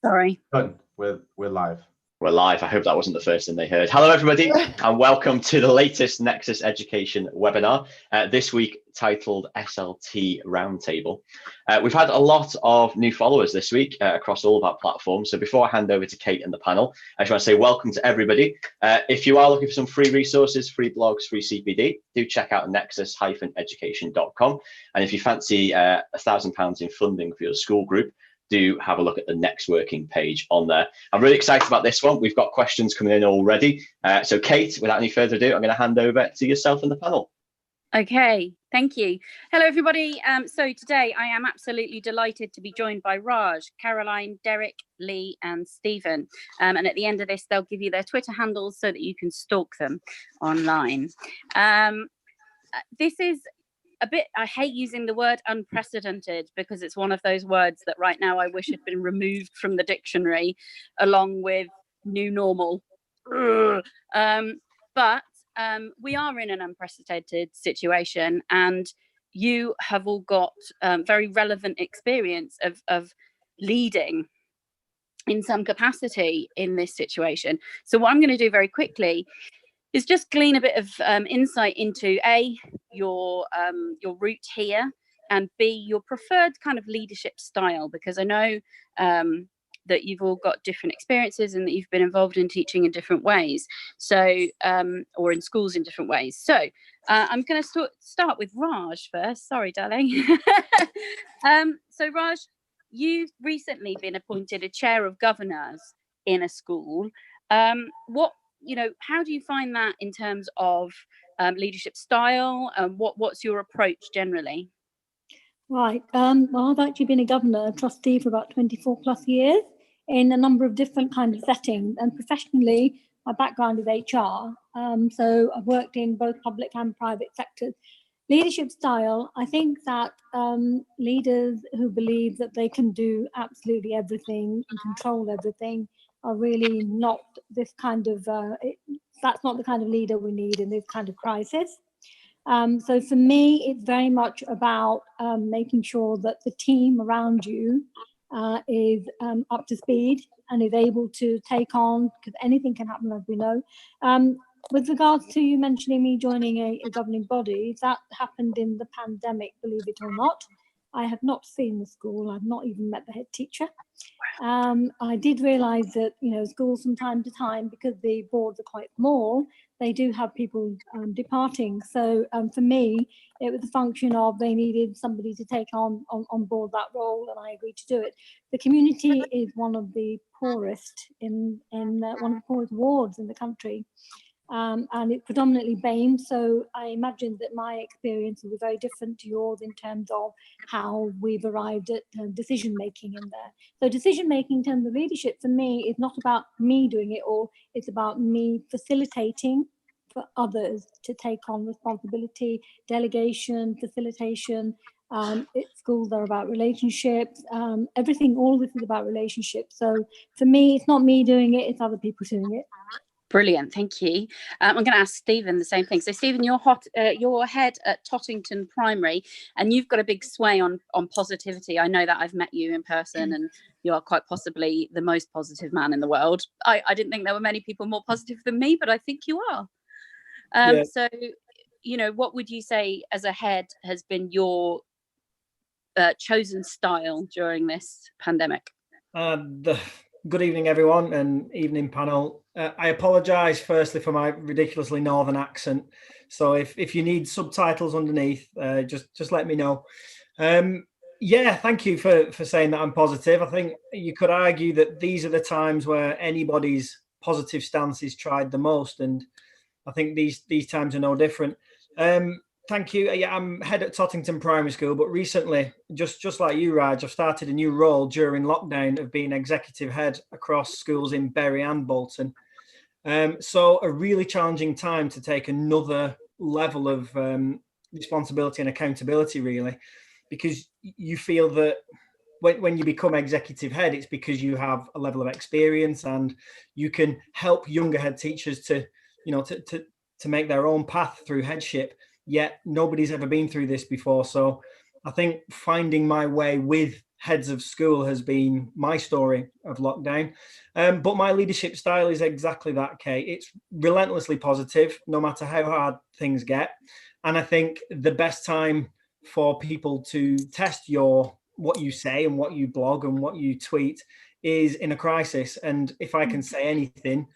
Sorry. Good. We're live. We're live. I hope that wasn't the first thing they heard. Hello, everybody, and welcome to the latest Nexus Education webinar, this week titled SLT Roundtable. We've had a lot of new followers this week across all of our platforms. So before I hand over to Kate and the panel, I just want to say welcome to everybody. If you are looking for some free resources, free blogs, free CPD, do check out nexus-education.com. And if you fancy £1,000 in funding for your school group, do have a look at the next working page on there. I'm really excited about this one. We've got questions coming in already. So Kate, without any further ado, I'm going to hand over to yourself and the panel. Okay, thank you. Hello, everybody. So today I am absolutely delighted to be joined by Raj, Caroline, Derek, Lee and Stephen. And at the end of this, they'll give you their Twitter handles so that you can stalk them online. This is a bit, I hate using the word unprecedented because it's one of those words that right now I wish had been removed from the dictionary along with new normal. But we are in an unprecedented situation, and you have all got very relevant experience of leading in some capacity in this situation. So what I'm going to do very quickly is just glean a bit of insight into A, your route here, and B, your preferred kind of leadership style, because I know that you've all got different experiences and that you've been involved in teaching in different ways, so or in schools in different ways. So I'm going to start with Raj first. Sorry, darling. So Raj, you've recently been appointed a chair of governors in a school. How do you find that in terms of leadership style? What's your approach generally? Right. Well, I've actually been a governor trustee for about 24 plus years in a number of different kind of settings. And professionally, my background is HR. So I've worked in both public and private sectors. Leadership style, I think that leaders who believe that they can do absolutely everything and control everything are really not this kind of, that's not the kind of leader we need in this kind of crisis. So for me, it's very much about making sure that the team around you is up to speed and is able to take on, because anything can happen, as we know. With regards to you mentioning me joining a governing body, that happened in the pandemic, believe it or not. I have not seen the school. I've not even met the head teacher. I did realise that, schools from time to time, because the boards are quite small, they do have people departing. So for me, it was a function of they needed somebody to take on board that role, and I agreed to do it. The community is one of the poorest in one of the poorest wards in the country. And it's predominantly BAME, so I imagine that my experience will be very different to yours in terms of how we've arrived at decision making in there. So decision making in terms of leadership for me is not about me doing it all, it's about me facilitating for others to take on responsibility, delegation, facilitation. Schools are about relationships, everything, all this is about relationships. So for me, it's not me doing it, it's other people doing it. Brilliant, thank you. I'm going to ask Stephen the same thing. So Stephen, you're head at Tottington Primary, and you've got a big sway on positivity. I know that I've met you in person, and you are quite possibly the most positive man in the world. I didn't think there were many people more positive than me, but I think you are. Yeah. So, what would you say as a head has been your chosen style during this pandemic? Good evening, everyone, and evening panel. I apologise firstly for my ridiculously northern accent. So if you need subtitles underneath, just let me know. Yeah, thank you for saying that I'm positive. I think you could argue that these are the times where anybody's positive stance is tried the most, and I think these times are no different. Thank you. Yeah, I'm head at Tottington Primary School, but recently, just like you, Raj, I've started a new role during lockdown of being executive head across schools in Bury and Bolton. So a really challenging time to take another level of responsibility and accountability, really, because you feel that when you become executive head, it's because you have a level of experience and you can help younger head teachers to make their own path through headship. Yet nobody's ever been through this before. So I think finding my way with heads of school has been my story of lockdown. But my leadership style is exactly that, Kate. It's relentlessly positive, no matter how hard things get. And I think the best time for people to test what you say and what you blog and what you tweet is in a crisis. And if I can say anything,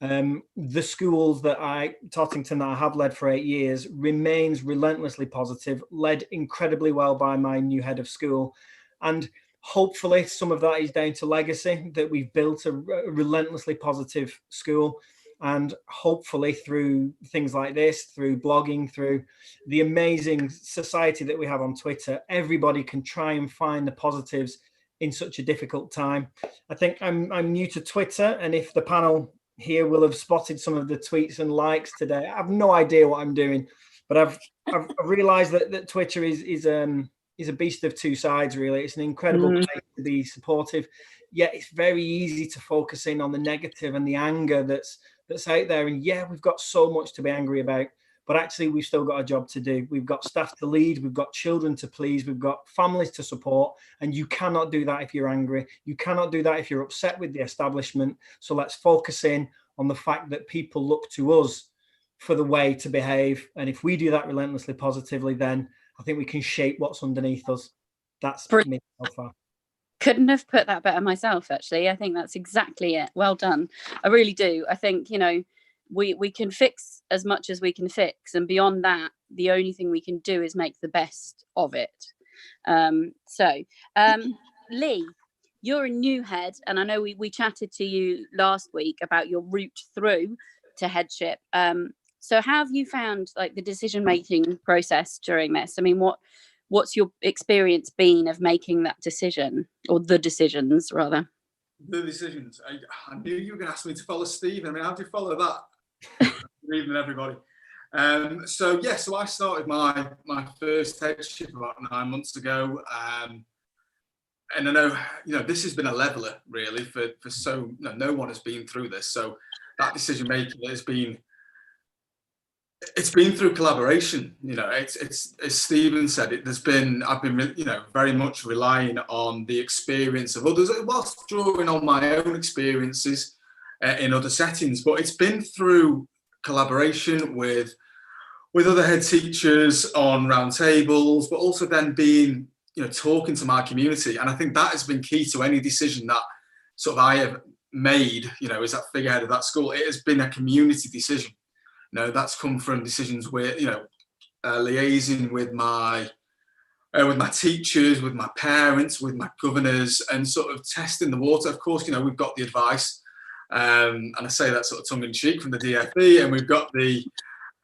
the schools Tottington, that I have led for 8 years, remains relentlessly positive, led incredibly well by my new head of school. And hopefully some of that is down to legacy, that we've built a relentlessly positive school. And hopefully through things like this, through blogging, through the amazing society that we have on Twitter, everybody can try and find the positives in such a difficult time. I think I'm new to Twitter, and if the panel here will have spotted some of the tweets and likes today, I have no idea what I'm doing, but I've realised that Twitter is a beast of two sides, really. It's an incredible place to be supportive, yet it's very easy to focus in on the negative and the anger that's out there. And yeah, we've got so much to be angry about, but actually we've still got a job to do. We've got staff to lead, we've got children to please, we've got families to support, and you cannot do that if you're angry. You cannot do that if you're upset with the establishment. So let's focus in on the fact that people look to us for the way to behave. And if we do that relentlessly positively, then I think we can shape what's underneath us. That's me so far. Couldn't have put that better myself, actually. I think that's exactly it. Well done. I really do. I think, we can fix as much as we can fix. And beyond that, the only thing we can do is make the best of it. Lee, you're a new head. And I know we chatted to you last week about your route through to headship. So how have you found the decision-making process during this? I mean, what's your experience been of making that decision, or the decisions rather? The decisions. I knew you were going to ask me to follow Steve. I mean, how do you follow that? Good evening, everybody. So I started my first headship about 9 months ago. And I know, this has been a leveler really for so no one has been through this. So that decision making it's been through collaboration. It's as Stephen said, I've been very much relying on the experience of others whilst drawing on my own experiences in other settings. But it's been through collaboration with other head teachers on roundtables, but also then being talking to my community. And I think that has been key to any decision that sort of I have made. As that figurehead of that school, it has been a community decision. That's come from decisions where, liaising with my teachers, with my parents, with my governors, and sort of testing the water. Of course, we've got the advice, and I say that sort of tongue in cheek, from the DFE, and we've got the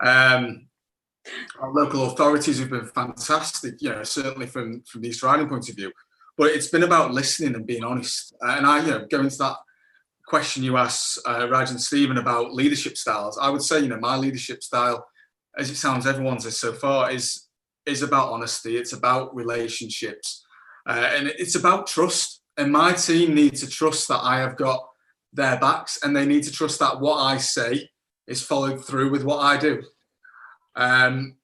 our local authorities who've been fantastic, certainly from the East Riding point of view. But it's been about listening and being honest. And I, going to that question you asked Raj and Stephen about leadership styles, I would say, my leadership style, as it sounds everyone's is so far, is about honesty. It's about relationships, and it's about trust. And my team need to trust that I have got their backs, and they need to trust that what I say is followed through with what I do. And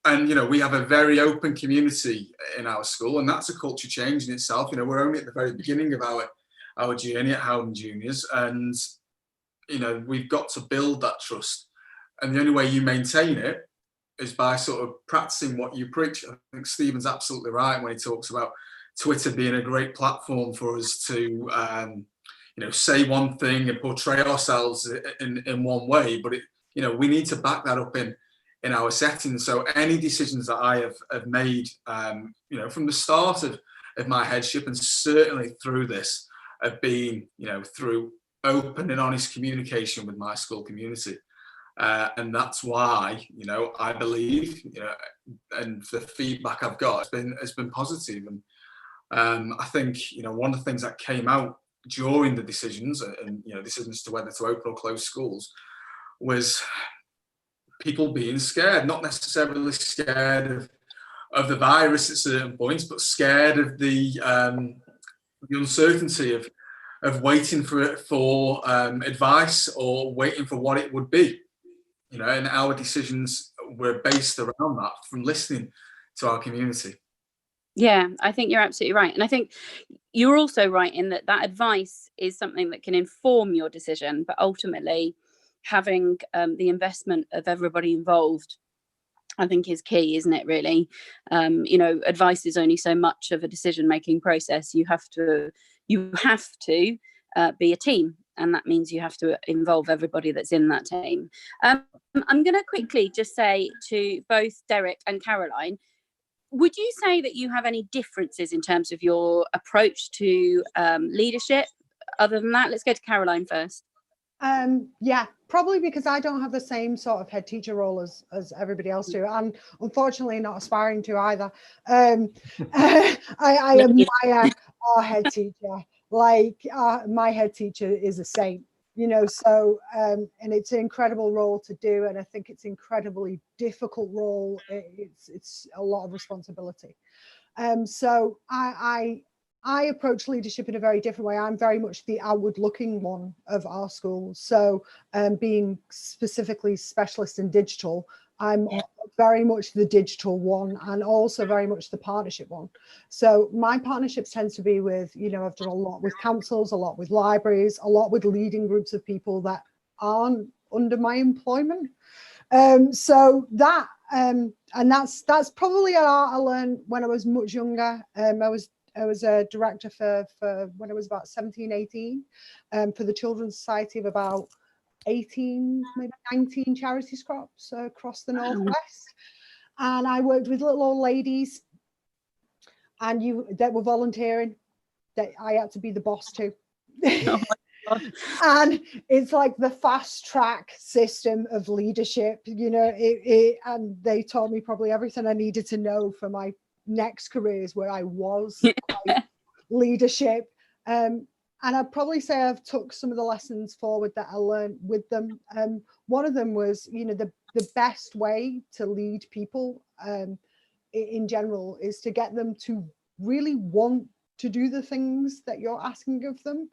we have a very open community in our school, and that's a culture change in itself. We're only at the very beginning of our journey at Howden Juniors, and we've got to build that trust, and the only way you maintain it is by sort of practicing what you preach. I think Stephen's absolutely right when he talks about Twitter being a great platform for us to say one thing and portray ourselves in one way, but we need to back that up in our settings. So any decisions that I have made from the start of my headship, and certainly through this, have been through open and honest communication with my school community, and that's why I believe and the feedback I've got has been positive. And I think one of the things that came out during the decisions and decisions to whether to open or close schools was people being scared, not necessarily scared of the virus at certain points, but scared of the uncertainty of waiting for advice or waiting for what it would be. And our decisions were based around that, from listening to our community. Yeah, I think you're absolutely right. And I think you're also right in that advice is something that can inform your decision, but ultimately having the investment of everybody involved, I think, is key, isn't it, really? Advice is only so much of a decision-making process. You have to be a team, and that means you have to involve everybody that's in that team. I'm going to quickly just say to both Derek and Caroline, would you say that you have any differences in terms of your approach to leadership? Other than that, let's go to Caroline first. Yeah, probably because I don't have the same sort of head teacher role as everybody else do, and unfortunately not aspiring to either. I admire our head teacher. Like my head teacher is a saint, so and it's an incredible role to do, and I think it's an incredibly difficult role. It's a lot of responsibility. So I approach leadership in a very different way. I'm very much the outward looking one of our school. So being specifically specialist in digital, I'm very much the digital one, and also very much the partnership one. So my partnerships tend to be with, I've done a lot with councils, a lot with libraries, a lot with leading groups of people that aren't under my employment. So that and that's probably an art I learned when I was much younger. I was a director for when I was about 17, 18, for the Children's Society of about 18, maybe 19 charity crops across the Northwest. And I worked with little old ladies that were volunteering, that I had to be the boss to. Oh my God. And it's like the fast track system of leadership, and they taught me probably everything I needed to know for my next careers where I was quite leadership. And I'd probably say I've took some of the lessons forward that I learned with them. One of them was, the best way to lead people in general is to get them to really want to do the things that you're asking of them,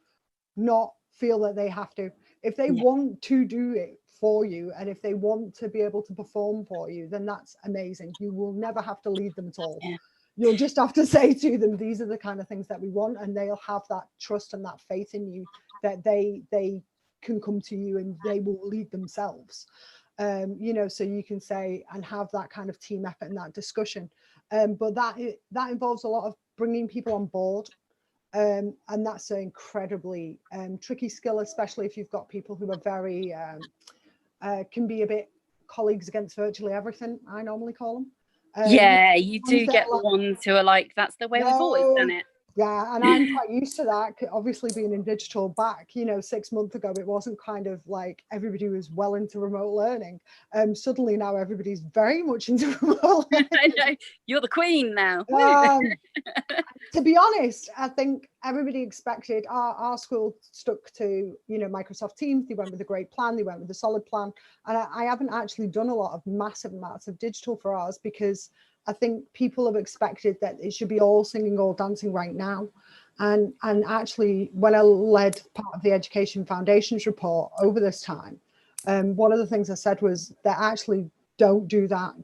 not feel that they have to. If they want to do it for you, and if they want to be able to perform for you, then that's amazing. You will never have to lead them at all. You'll just have to say to them, these are the kind of things that we want, and they'll have that trust and that faith in you that they can come to you and they will lead themselves. So you can say and have that kind of team effort and that discussion. But that involves a lot of bringing people on board. And that's an incredibly tricky skill, especially if you've got people who are very, can be a bit colleagues against virtually everything, I normally call them. You do get the ones who are like, that's the way we've always done it. Yeah, and I'm quite used to that, obviously being in digital back, 6 months ago, it wasn't kind of like everybody was well into remote learning. Suddenly now everybody's very much into remote learning. I know, you're the queen now. To be honest, I think everybody expected, our school stuck to, Microsoft Teams. They went with a great plan, they went with a solid plan. And I haven't actually done a lot of massive amounts of digital for ours, because I think people have expected that it should be all singing, all dancing right now. And actually, when I led part of the Education Foundations report over this time, one of the things I said was that actually don't do that,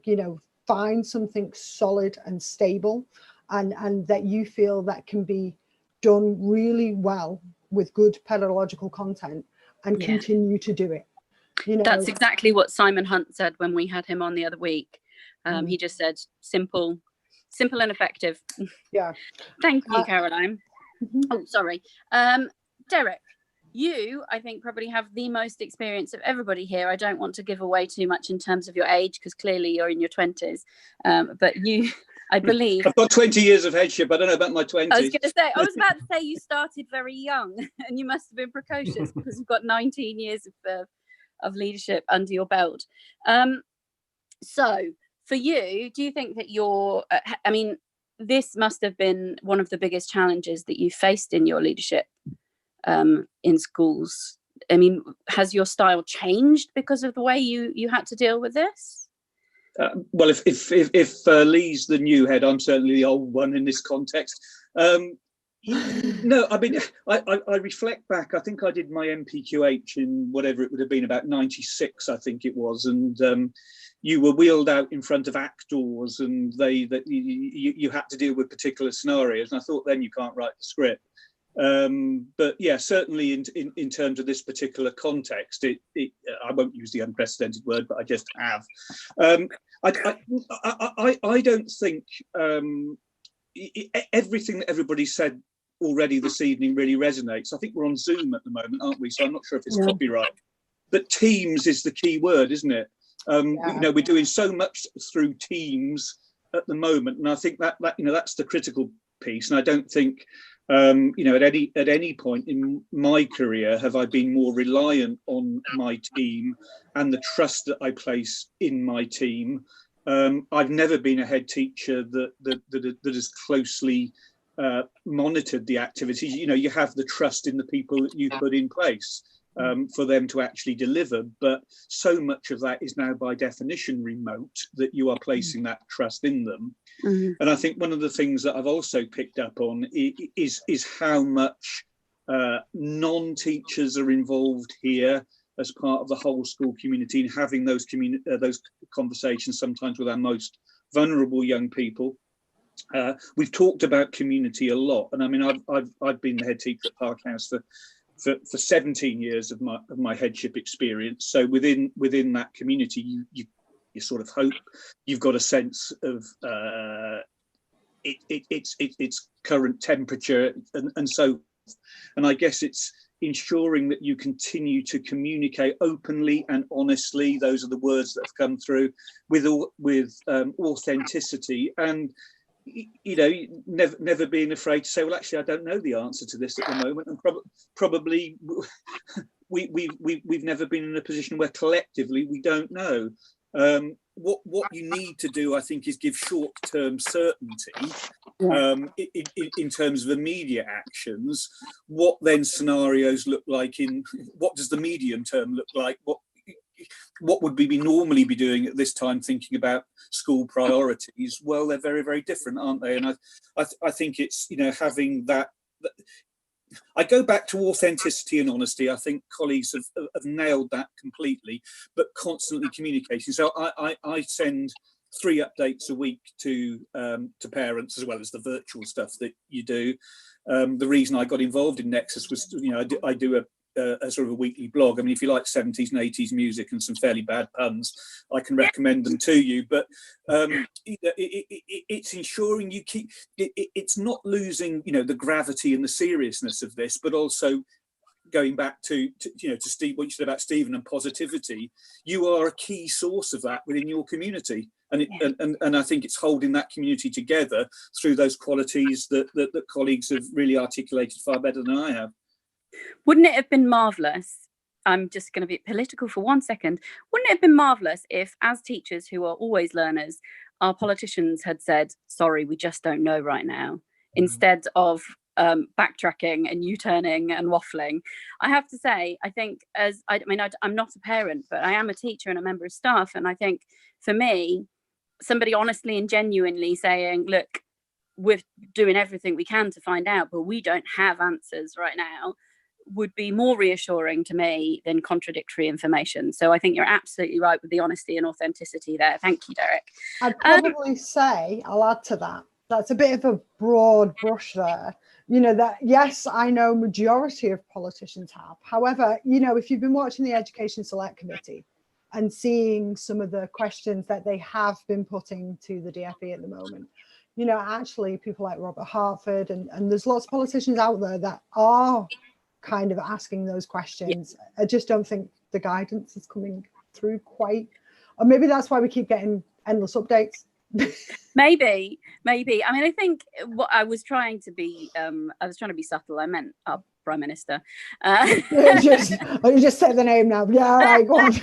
find something solid and stable, and that you feel that can be done really well with good pedagogical content, and continue to do it. That's exactly what Simon Hunt said when we had him on the other week. He just said simple and effective. Yeah. Thank you, Caroline. Oh, sorry. Derek, you, I think, probably have the most experience of everybody here. I don't want to give away too much in terms of your age, because clearly you're in your 20s. But you, I believe... I've got 20 years of headship. I don't know about my 20s. I was about to say you started very young, and you must have been precocious because you've got 19 years of leadership under your belt. So for you, do you think that this must have been one of the biggest challenges that you faced in your leadership in schools? I mean, has your style changed because of the way you had to deal with this? Well, if Lee's the new head, I'm certainly the old one in this context. No, I mean, I reflect back. I think I did my MPQH in whatever it would have been, about 96, I think it was. And you were wheeled out in front of actors, and you had to deal with particular scenarios. And I thought, then you can't write the script. But yeah, certainly in terms of this particular context, I won't use the unprecedented word, but I just have. I don't think everything that everybody said already this evening really resonates. I think we're on Zoom at the moment, aren't we? So I'm not sure if it's copyright. But Teams is the key word, isn't it? We're doing so much through Teams at the moment, and I think that that's the critical piece. And I don't think at any point in my career have I been more reliant on my team and the trust that I place in my team. I've never been a head teacher that has closely monitored the activities. You have the trust in the people that you put in place for them to actually deliver, but so much of that is now by definition remote, that you are placing that trust in them. And I think one of the things that I've also picked up on is how much non-teachers are involved here as part of the whole school community, and having those conversations sometimes with our most vulnerable young people. We've talked about community a lot, and I mean I've been the head teacher at Park House for 17 years of my headship experience. So within that community, you sort of hope you've got a sense of its current temperature and so. And I guess it's ensuring that you continue to communicate openly and honestly. Those are the words that have come through, with authenticity, and never being afraid to say, well, actually, I don't know the answer to this at the moment, and probably we've never been in a position where collectively we don't know. What you need to do, I think, is give short-term certainty in terms of immediate actions. What then scenarios look like what does the medium term look like? What would we normally be doing at this time, thinking about school priorities? Well, they're very, very different, aren't they? And I think it's, having that. I go back to authenticity and honesty. I think colleagues have nailed that completely, but constantly communicating. So I send 3 updates a week to parents, as well as the virtual stuff that you do. The reason I got involved in Nexus was, I do a sort of a weekly blog. I mean, if you like 70s and 80s music and some fairly bad puns, I can recommend them to you. But it's ensuring you keep it's not losing, the gravity and the seriousness of this, but also going back to Steve, what you said about Stephen and positivity. You are a key source of that within your community, and I think it's holding that community together through those qualities that colleagues have really articulated far better than I have. Wouldn't it have been marvellous? I'm just going to be political for 1 second. Wouldn't it have been marvellous if, as teachers who are always learners, our politicians had said, sorry, we just don't know right now, instead of backtracking and U-turning and waffling? I have to say, I think I'm not a parent, but I am a teacher and a member of staff. And I think for me, somebody honestly and genuinely saying, look, we're doing everything we can to find out, but we don't have answers right now, would be more reassuring to me than contradictory information. So I think you're absolutely right with the honesty and authenticity there. Thank you, Derek. I'd probably say, I'll add to that, that's a bit of a broad brush there. That, yes, I know majority of politicians have. However, if you've been watching the Education Select Committee and seeing some of the questions that they have been putting to the DFE at the moment, actually people like Robert Hartford and there's lots of politicians out there that are kind of asking those questions. I just don't think the guidance is coming through quite, or maybe that's why we keep getting endless updates. maybe. I mean, I think what I was trying to be subtle. I meant our Prime Minister. You just said the name now. Yeah, all right, go on.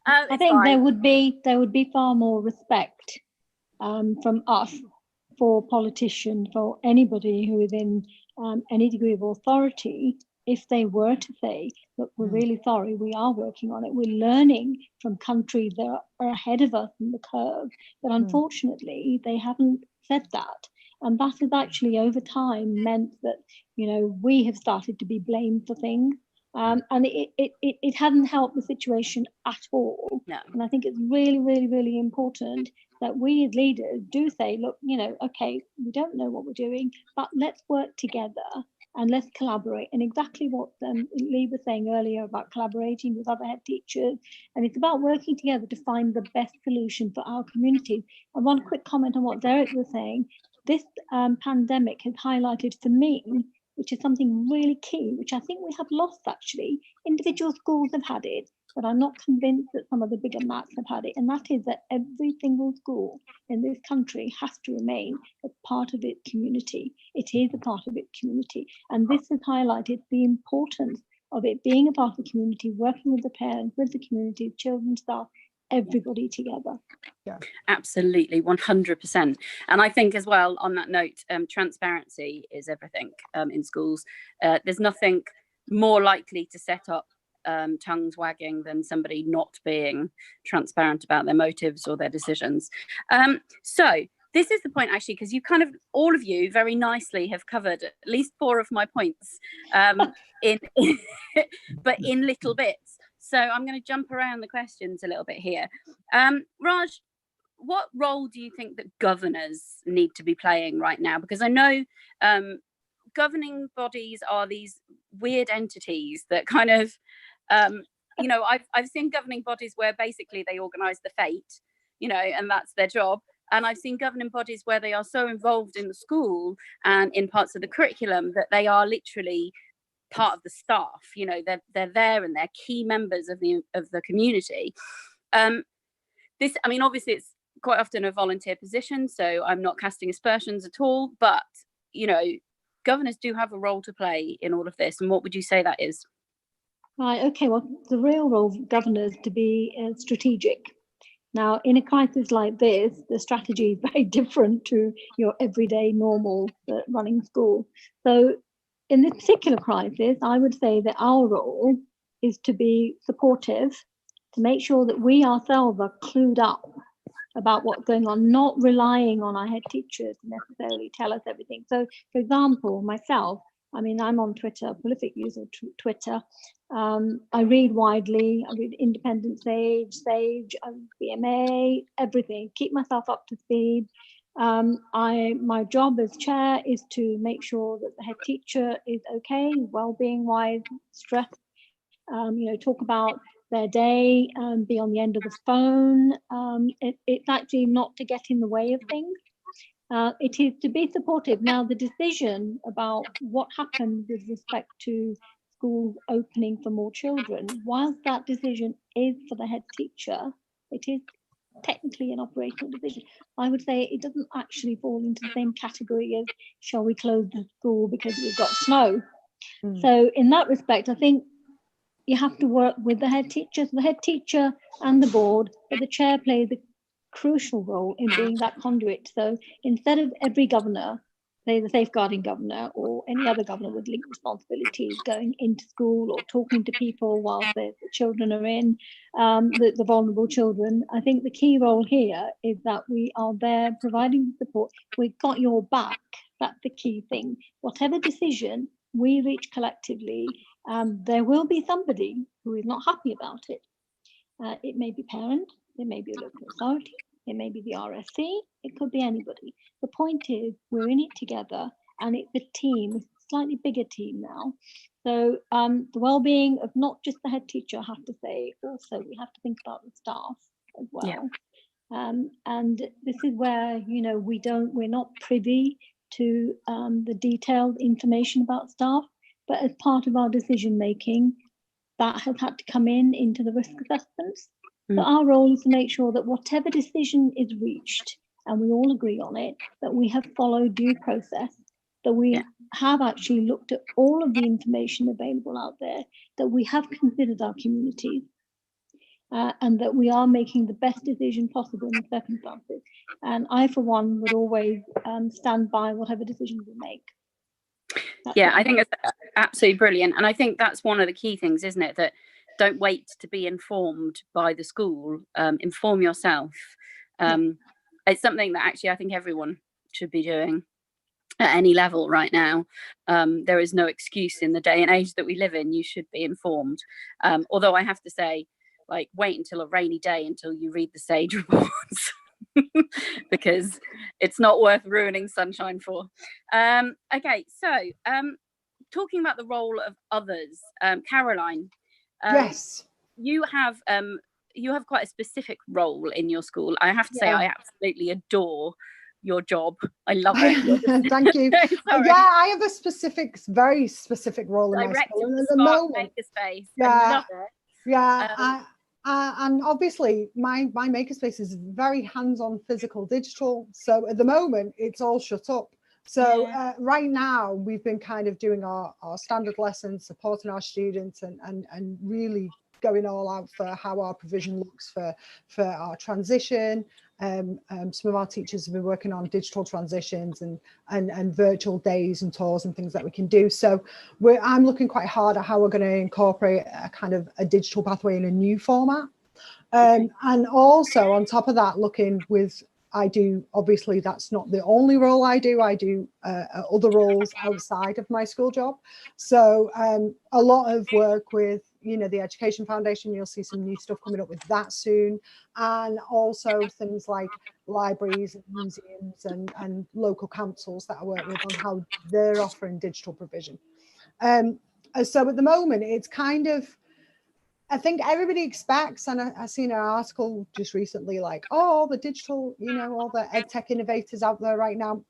I think there would be far more respect from us for politicians, for anybody who is in any degree of authority, if they were to say, look, we're really sorry, we are working on it, we're learning from countries that are ahead of us in the curve, but unfortunately they haven't said that. And that has actually over time meant that, we have started to be blamed for things. And it hasn't helped the situation at all. No. And I think it's really, really, really important that we as leaders do say, look, okay, we don't know what we're doing, but let's work together and let's collaborate. And exactly what Lee was saying earlier about collaborating with other head teachers. And it's about working together to find the best solution for our community. And one quick comment on what Derek was saying, this pandemic has highlighted for me, which is something really key, which I think we have lost actually. Individual schools have had it, but I'm not convinced that some of the bigger MATs have had it. And that is that every single school in this country has to remain a part of its community. It is a part of its community. And this has highlighted the importance of it being a part of the community, working with the parents, with the community, children, staff, everybody together. Yeah, absolutely, 100%. And I think as well, on that note, transparency is everything in schools. There's nothing more likely to set up tongues wagging than somebody not being transparent about their motives or their decisions. So this is the point actually, because you kind of, all of you very nicely have covered at least 4 of my points but in little bits. So I'm going to jump around the questions a little bit here. Raj, what role do you think that governors need to be playing right now? Because I know governing bodies are these weird entities that kind of, I've seen governing bodies where basically they organise the fate, and that's their job. And I've seen governing bodies where they are so involved in the school and in parts of the curriculum that they are literally part of the staff. They're there and they're key members of the community. Obviously it's quite often a volunteer position, so I'm not casting aspersions at all, but governors do have a role to play in all of this. And what would you say that is? Right, okay, well, the real role of governors to be strategic. Now, in a crisis like this, the strategy is very different to your everyday normal running school. So in this particular crisis, I would say that our role is to be supportive, to make sure that we ourselves are clued up about what's going on, not relying on our head teachers to necessarily tell us everything. So, for example, myself, I'm on Twitter, prolific user of Twitter. I read widely. I read Independent Sage, BMA, everything. Keep myself up to speed. My job as chair is to make sure that the head teacher is okay, well-being wise, stress. Talk about their day, be on the end of the phone. It's actually not to get in the way of things. It is to be supportive. Now, the decision about what happened with respect to schools opening for more children, whilst that decision is for the head teacher, it is technically an operational decision. I would say it doesn't actually fall into the same category as shall we close the school because we've got snow. So in that respect, I think you have to work with the head teacher, the head teacher and the board, but the chair plays a crucial role in being that conduit. So instead of every governor, say the safeguarding governor or any other governor with linked responsibilities going into school or talking to people whilst the children are in, the vulnerable children, I think the key role here is that we are there providing support. We've got your back. That's the key thing. Whatever decision we reach collectively, there will be somebody who is not happy about it. It may be parent, it may be a local authority, it may be the RSC, it could be anybody. The point is we're in it together and it's a team, it's a slightly bigger team now. So the well-being of not just the head teacher, I have to say, also we have to think about the staff as well. Yeah. And this is where, we're not privy to the detailed information about staff, but as part of our decision making, that has had to come into the risk assessments. So our role is to make sure that whatever decision is reached, and we all agree on it, that we have followed due process, that we have actually looked at all of the information available out there, that we have considered our communities, and that we are making the best decision possible in the circumstances. And I, for one, would always stand by whatever decision we make. I think it's absolutely brilliant. And I think that's one of the key things, isn't it? That don't wait to be informed by the school, inform yourself. It's something that actually I think everyone should be doing. at any level right now. There is no excuse in the day and age that we live in. You should be informed. Although I have to say, like, wait until a rainy day until you read the SAGE reports. Because it's not worth ruining sunshine for. Okay, so talking about the role of others, Caroline, yes, you have quite a specific role in your school. I have to say, I absolutely adore your job. I love it. Thank you. Yeah, I have a very specific role in my school. And at the moment, Makerspace. Yeah, I love it. Yeah, and obviously my makerspace is very hands-on, physical, digital. So at the moment, it's all shut up. So right now, we've been kind of doing our standard lessons, supporting our students, and really going all out for how our provision looks for our transition. Some of our teachers have been working on digital transitions and virtual days and tours and things that we can do. So I'm looking quite hard at how we're going to incorporate a kind of a digital pathway in a new format. And also on top of that, obviously that's not the only role I do other roles outside of my school job. So a lot of work with, the Education Foundation. You'll see some new stuff coming up with that soon. And also things like libraries and museums and local councils that I work with on how they're offering digital provision. So at the moment, it's kind of, I think everybody expects, and I've seen an article just recently like, all the digital, all the EdTech innovators out there right now.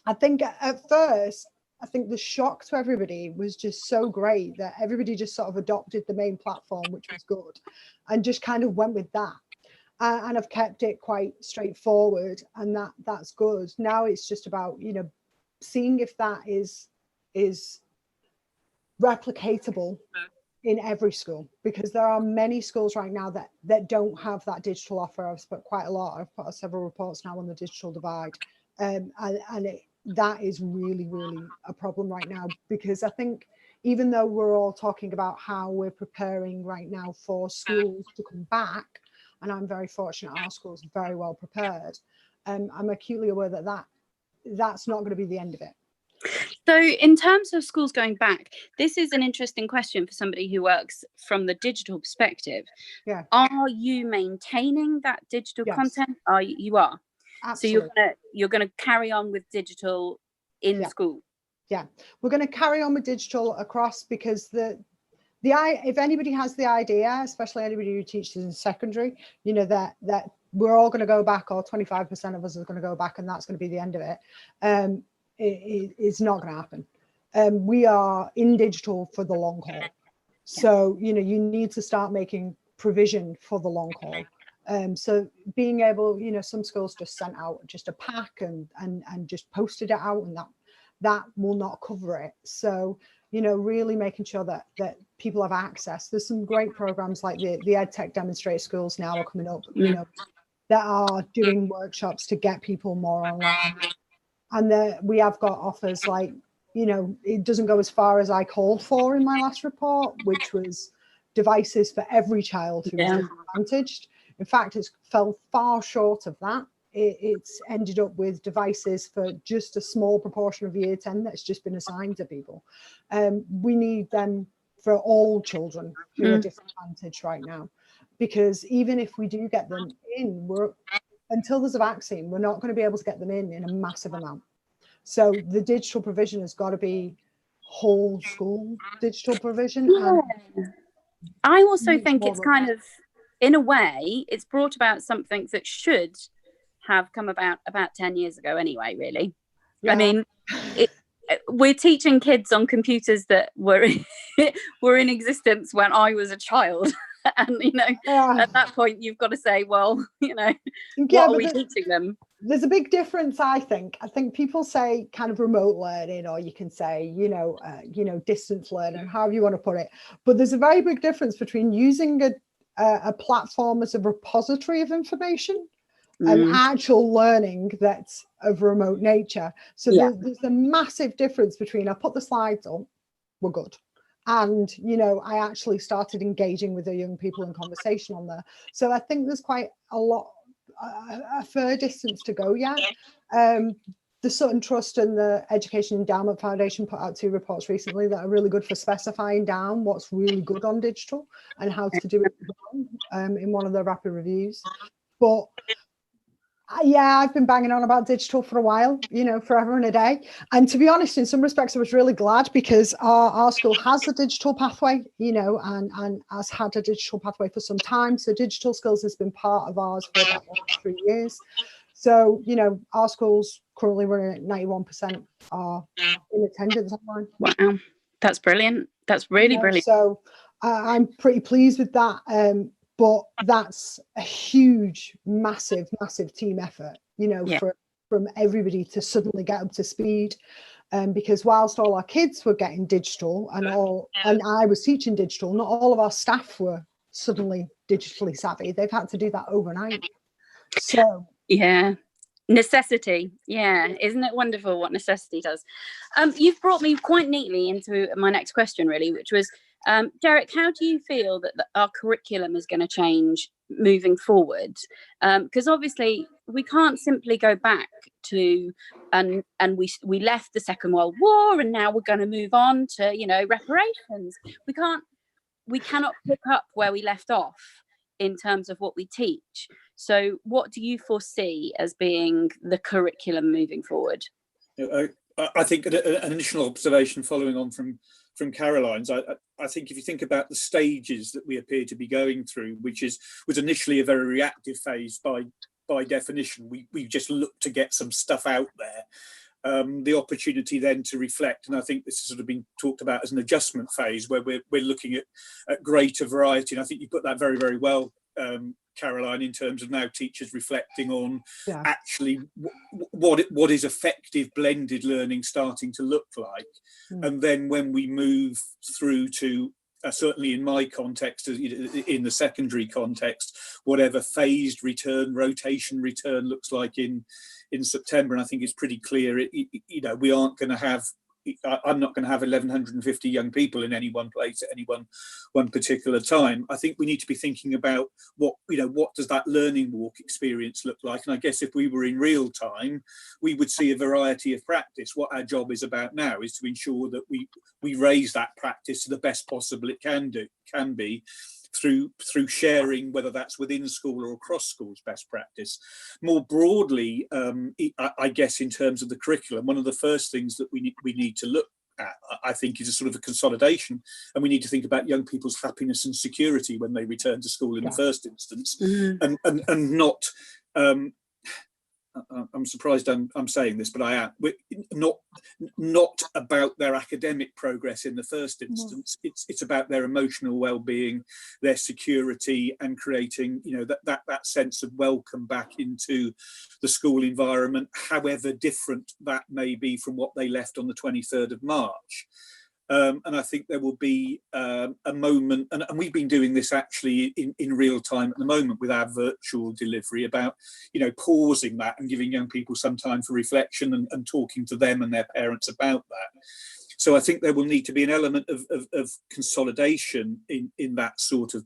I think at first, the shock to everybody was just so great that everybody just sort of adopted the main platform, which was good, and just kind of went with that. And I've kept it quite straightforward, and that's good. Now it's just about, seeing if that is replicatable in every school, because there are many schools right now that don't have that digital offer. I've put out several reports now on the digital divide, that is really, really a problem right now, because I think even though we're all talking about how we're preparing right now for schools to come back, and I'm very fortunate our school's very well prepared, I'm acutely aware that's not going to be the end of it. So in terms of schools going back, this is an interesting question for somebody who works from the digital perspective. Yeah. Are you maintaining that digital content? You are. Absolutely. So you're gonna carry on with digital in school. Yeah, we're going to carry on with digital across, because if anybody has the idea, especially anybody who teaches in secondary, that we're all going to go back, or 25% of us are going to go back, and that's going to be the end of it. It's not going to happen. We are in digital for the long haul. So, you need to start making provision for the long haul. So being able, some schools just sent out just a pack and just posted it out, and that will not cover it. So, really making sure that people have access. There's some great programs like the EdTech demonstrator schools now are coming up, that are doing workshops to get people more online. And we have got offers like, it doesn't go as far as I called for in my last report, which was devices for every child who was disadvantaged. In fact, it's fell far short of that. It's ended up with devices for just a small proportion of year 10 that's just been assigned to people. We need them for all children who are disadvantaged right now, because even if we do get them in, until there's a vaccine, we're not going to be able to get them in a massive amount. So the digital provision has got to be whole school digital provision. Yeah. I also think it's kind of, in a way, it's brought about something that should have come about 10 years ago anyway, really. Yeah. I mean, we're teaching kids on computers that were in existence when I was a child. And, at that point, you've got to say, well, what are we teaching them? There's a big difference, I think. I think people say kind of remote learning, or you can say, distance learning, however you want to put it. But there's a very big difference between using a platform as a repository of information and actual learning that's of remote nature. So there's a massive difference between, I put the slides on, we're good. And, I actually started engaging with the young people in conversation on there. So I think there's quite a fair distance to go yet. the Sutton Trust and the Education Endowment Foundation put out 2 reports recently that are really good for specifying down what's really good on digital and how to do it well, in one of the rapid reviews. But yeah, I've been banging on about digital for a while, you know, forever and a day. And to be honest, in some respects, I was really glad because our school has a digital pathway, you know, and has had a digital pathway for some time. So digital skills has been part of ours for about 3 years. So, you know, our schools currently running at 91% are in attendance online. Wow, that's brilliant. That's really brilliant. So I'm pretty pleased with that. But that's a huge, massive team effort, you know, from everybody to suddenly get up to speed. Because whilst all our kids were getting digital and I was teaching digital, not all of our staff were suddenly digitally savvy. They've had to do that overnight. So yeah, necessity. Yeah, isn't it wonderful what necessity does? You've brought me quite neatly into my next question, really, which was, Derek, how do you feel that our curriculum is going to change moving forward? Because obviously we can't simply go back to and we left the Second World War and now we're going to move on to, you know, reparations. We cannot pick up where we left off in terms of what we teach. So what do you foresee as being the curriculum moving forward? I think an initial observation following on from Caroline's, I think if you think about the stages that we appear to be going through, which was initially a very reactive phase by definition, we just looked to get some stuff out there. The opportunity then to reflect, and I think this has sort of been talked about as an adjustment phase where we're looking at greater variety, and I think you put that very, very well, Caroline, in terms of now teachers reflecting on actually what is effective blended learning starting to look like. And then when we move through to certainly in my context, in the secondary context, whatever phased return, rotation return looks like in September, and I think it's pretty clear, you know, we aren't going to have, I'm not going to have 1,150 young people in any one place at any one particular time. I think we need to be thinking about what does that learning walk experience look like? And I guess if we were in real time, we would see a variety of practice. What our job is about now is to ensure that we raise that practice to the best possible it can be through sharing, whether that's within school or across schools, best practice. More broadly, I guess in terms of the curriculum, one of the first things that we need to look at, I think, is a sort of a consolidation, and we need to think about young people's happiness and security when they return to school in the first instance, and not. I'm surprised I'm saying this, but I am. We're not about their academic progress in the first instance. It's about their emotional well-being, their security, and creating, you know, that sense of welcome back into the school environment, however different that may be from what they left on the 23rd of March. And I think there will be a moment, and we've been doing this actually in real time at the moment with our virtual delivery, about, you know, pausing that and giving young people some time for reflection and talking to them and their parents about that. So I think there will need to be an element of consolidation in that sort of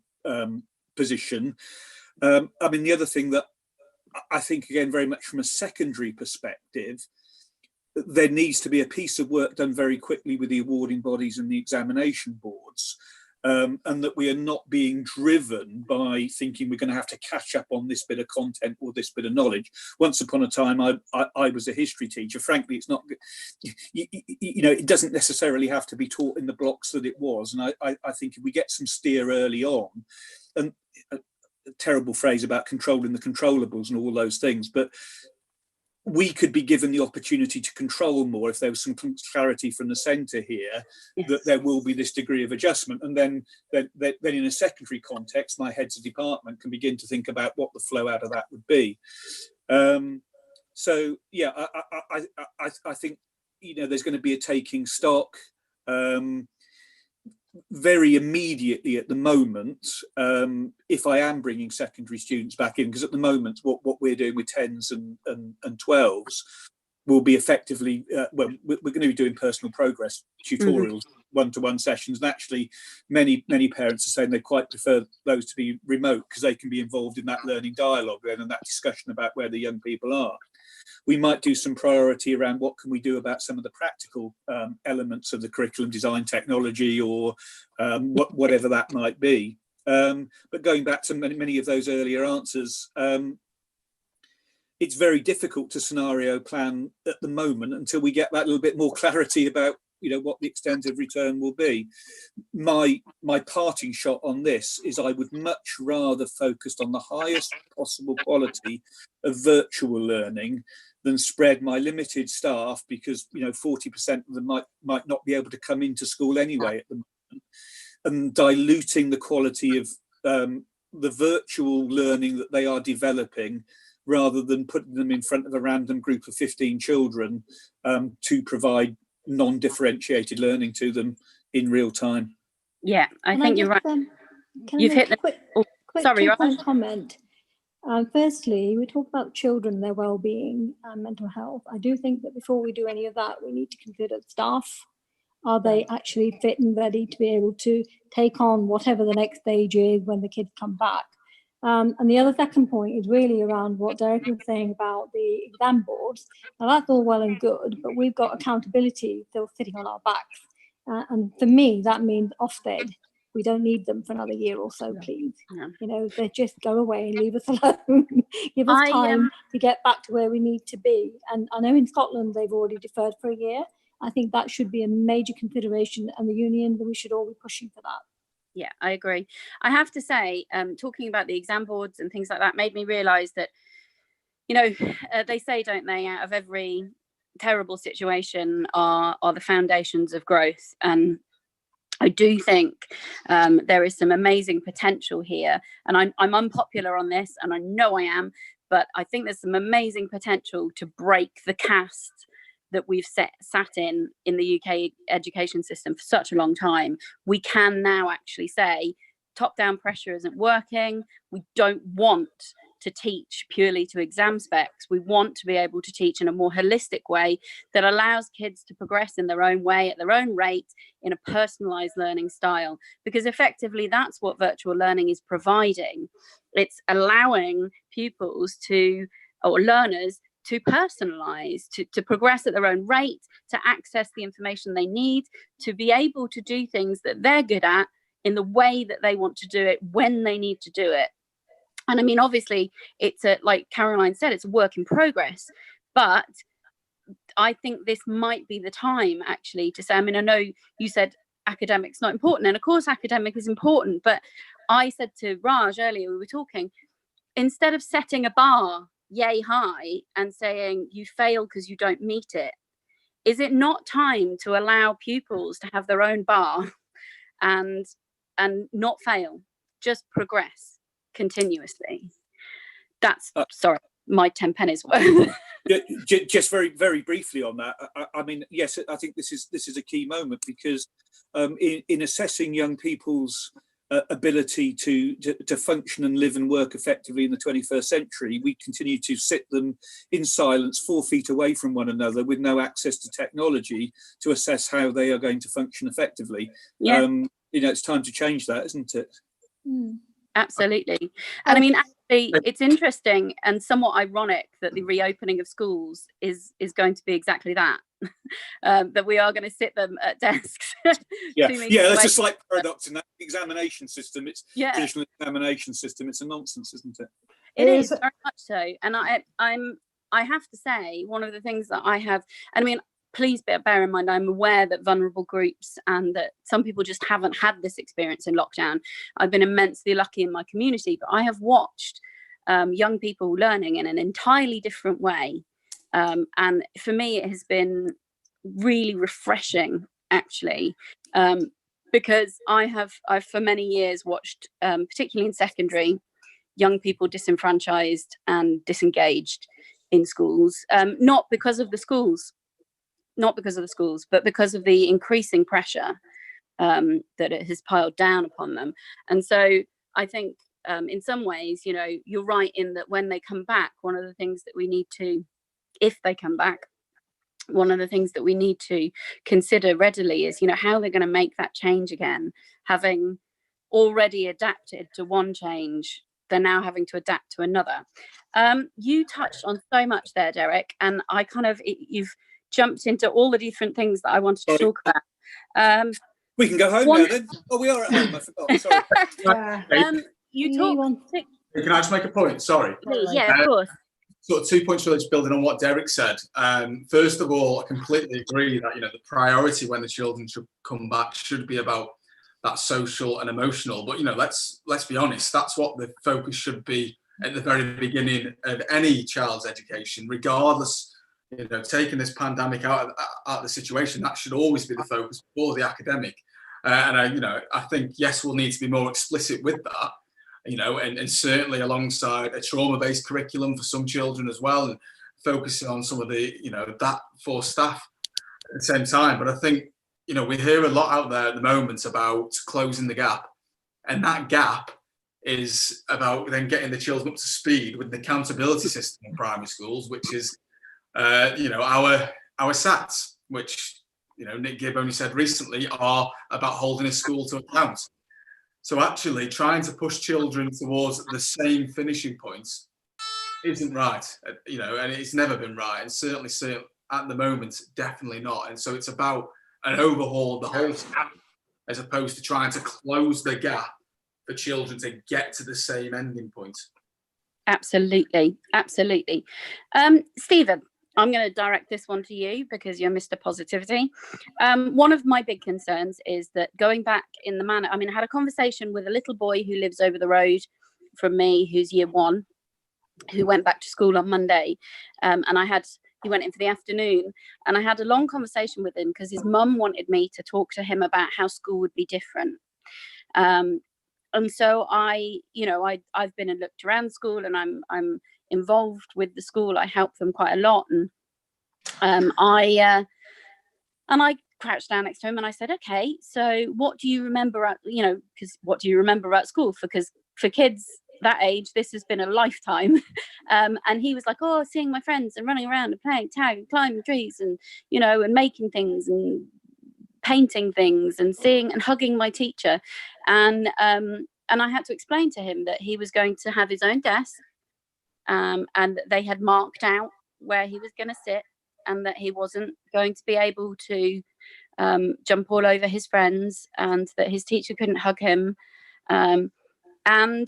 position. I mean, the other thing that I think, again, very much from a secondary perspective, there needs to be a piece of work done very quickly with the awarding bodies and the examination boards, and that we are not being driven by thinking we're going to have to catch up on this bit of content or this bit of knowledge. Once upon a time, I was a history teacher. Frankly, it's not, you know, it doesn't necessarily have to be taught in the blocks that it was. And I think if we get some steer early on, and a terrible phrase about controlling the controllables and all those things, but we could be given the opportunity to control more if there was some clarity from the centre here, that there will be this degree of adjustment. And then in a secondary context, my heads of department can begin to think about what the flow out of that would be. So yeah, I think, you know, there's going to be a taking stock very immediately at the moment, if I am bringing secondary students back in, because at the moment what we're doing with 10s and 12s, will be effectively, well, we're going to be doing personal progress tutorials, one-to-one sessions, and actually many parents are saying they quite prefer those to be remote because they can be involved in that learning dialogue then and that discussion about where the young people are. We might do some priority around what can we do about some of the practical elements of the curriculum design technology or whatever that might be. But going back to many of those earlier answers, it's very difficult to scenario plan at the moment until we get that little bit more clarity about, you know, what the extent of return will be. My parting shot on this is I would much rather focus on the highest possible quality of virtual learning than spread my limited staff, because, you know, 40% of them might not be able to come into school anyway at the moment, and diluting the quality of the virtual learning that they are developing, rather than putting them in front of a random group of 15 children to provide non-differentiated learning to them in real time. Yeah, I think you're right. You've hit the quick sorry, point comment. Firstly, we talk about children, their well-being and mental health. I do think that before we do any of that, we need to consider staff. Are they actually fit and ready to be able to take on whatever the next stage is when the kids come back? And the other second point is really around what Derek was saying about the exam boards. Now that's all well and good, but we've got accountability still sitting on our backs. And for me, that means Ofsted. We don't need them for another year or so, please. Yeah. You know, they just go away and leave us alone. Give us time to get back to where we need to be. And I know in Scotland, they've already deferred for a year. I think that should be a major consideration, and the union, we should all be pushing for that. Yeah, I agree. I have to say, talking about the exam boards and things like that made me realise that, you know, they say, don't they, out of every terrible situation are the foundations of growth. And I do think there is some amazing potential here. And I'm unpopular on this, and I know I am, but I think there's some amazing potential to break the caste that we've sat in the UK education system for such a long time. We can now actually say top-down pressure isn't working. We don't want to teach purely to exam specs. We want to be able to teach in a more holistic way that allows kids to progress in their own way, at their own rate, in a personalized learning style, because effectively that's what virtual learning is providing. It's allowing pupils or learners to personalize, to progress at their own rate, to access the information they need, to be able to do things that they're good at in the way that they want to do it when they need to do it. And I mean, obviously, like Caroline said, it's a work in progress, but I think this might be the time actually to say, I mean, I know you said academic's not important, and of course academic is important, but I said to Raj earlier, we were talking, instead of setting a bar yay high and saying you fail because you don't meet it, is it not time to allow pupils to have their own bar and not fail, just progress continuously? That's sorry, my 10 pennies worth. Just very, very briefly on that. I mean, yes, I think this is a key moment, because in assessing young people's ability to function and live and work effectively in the 21st century, we continue to sit them in silence 4 feet away from one another with no access to technology to assess how they are going to function effectively. Yeah. You know, it's time to change that, isn't it? Absolutely. And I mean, actually, it's interesting and somewhat ironic that the reopening of schools is going to be exactly that. That we are going to sit them at desks. That's a slight paradox in that examination system. It's traditional examination system. It's a nonsense, isn't it? It is very much so. And I have to say, one of the things that I have, and I mean, please bear in mind, I'm aware that vulnerable groups and that some people just haven't had this experience in lockdown. I've been immensely lucky in my community, but I have watched young people learning in an entirely different way. And for me, it has been really refreshing, actually, because I've for many years watched, particularly in secondary, young people disenfranchised and disengaged in schools, not because of the schools, but because of the increasing pressure that it has piled down upon them. And so I think in some ways, you know, you're right in that when they come back, one of the things that we need to, if they come back, one of the things that we need to consider readily is, you know, how they're going to make that change again, having already adapted to one change, they're now having to adapt to another. You touched on so much there, Derek, and you've jumped into all the different things that I wanted to talk about. We can go home now then. Oh, we are at home, I forgot, sorry. You talked... Can I just make a point? Sorry. Yeah, of course. Sort of 2 points really, just building on what Derek said. First of all, I completely agree that, you know, the priority when the children should come back should be about that social and emotional. But, you know, let's be honest, that's what the focus should be at the very beginning of any child's education, regardless. You know, taking this pandemic out of the situation, that should always be the focus before the academic. I think, yes, we'll need to be more explicit with that, you know, and certainly alongside a trauma-based curriculum for some children as well, and focusing on some of the, you know, that for staff at the same time. But I think, you know, we hear a lot out there at the moment about closing the gap, and that gap is about then getting the children up to speed with the accountability system in primary schools, which is, you know, our SATs, which, you know, Nick Gibb only said recently are about holding a school to account. So actually trying to push children towards the same finishing points isn't right, you know, and it's never been right. And certainly at the moment, definitely not. And so it's about an overhaul of the whole gap, as opposed to trying to close the gap for children to get to the same ending point. Absolutely. Absolutely. Stephen, I'm going to direct this one to you because you're Mr. Positivity. One of my big concerns is that going back in the manner, I mean, I had a conversation with a little boy who lives over the road from me, who's year 1, who went back to school on Monday. He went in for the afternoon, and I had a long conversation with him because his mum wanted me to talk to him about how school would be different. And so I've been and looked around school, and I'm involved with the school. I help them quite a lot, and I crouched down next to him and I said, okay, so what do you remember what do you remember about school? Because for kids that age, this has been a lifetime. And he was like, oh, seeing my friends and running around and playing tag and climbing trees and, you know, and making things and painting things and seeing and hugging my teacher. And I had to explain to him that he was going to have his own desk, and they had marked out where he was going to sit, and that he wasn't going to be able to jump all over his friends, and that his teacher couldn't hug him. And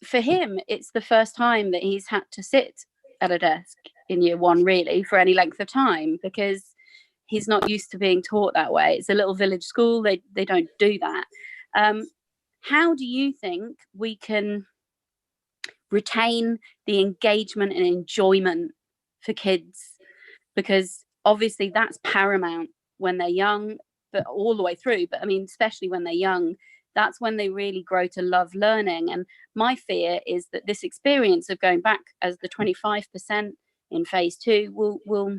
for him, it's the first time that he's had to sit at a desk in year 1, really, for any length of time, because he's not used to being taught that way. It's a little village school. They don't do that. How do you think we can retain the engagement and enjoyment for kids? Because obviously that's paramount when they're young, but all the way through. But I mean, especially when they're young, that's when they really grow to love learning. And my fear is that this experience of going back as the 25% in phase 2 will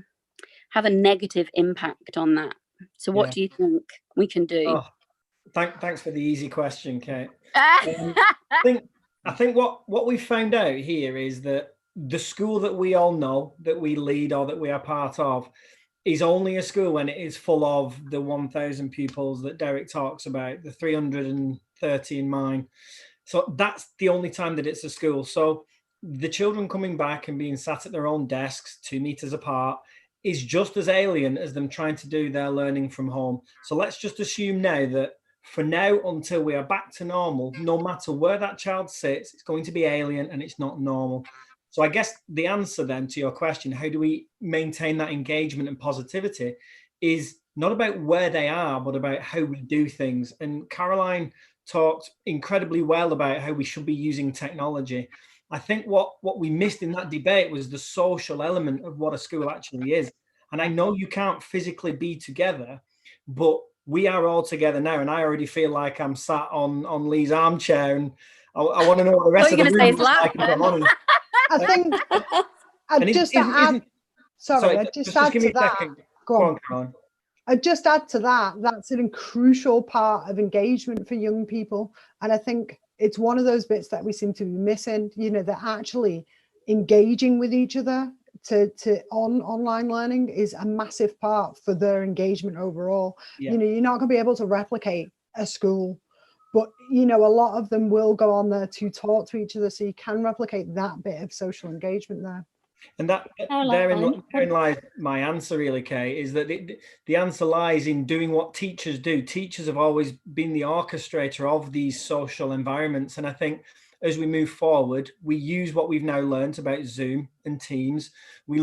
have a negative impact on that. So what do you think we can do? Oh, thanks for the easy question, Kate. I think what we found out here is that the school that we all know, that we lead or that we are part of, is only a school when it is full of the 1,000 pupils that Derek talks about, the 330 in mine. So that's the only time that it's a school. So the children coming back and being sat at their own desks 2 meters apart is just as alien as them trying to do their learning from home. So let's just assume now that for now, until we are back to normal, no matter where that child sits, it's going to be alien and it's not normal. So I guess the answer then to your question, how do we maintain that engagement and positivity, is not about where they are, but about how we do things. And Caroline talked incredibly well about how we should be using technology. I think what we missed in that debate was the social element of what a school actually is. And I know you can't physically be together, but we are all together now. And I already feel like I'm sat on Lee's armchair, and I want to know what the rest of the room is like. I think I'd just add to that. Go on, Caroline. I'd just add to that. That's a crucial part of engagement for young people. And I think it's one of those bits that we seem to be missing, you know, they're actually engaging with each other to online learning is a massive part for their engagement overall. Yeah. You know, you're not going to be able to replicate a school, but you know, a lot of them will go on there to talk to each other, so you can replicate that bit of social engagement there. And that therein lies my answer, really, Kay, is that the answer lies in doing what teachers do. Teachers have always been the orchestrator of these social environments. And I think as we move forward, we use what we've now learned about Zoom and Teams. We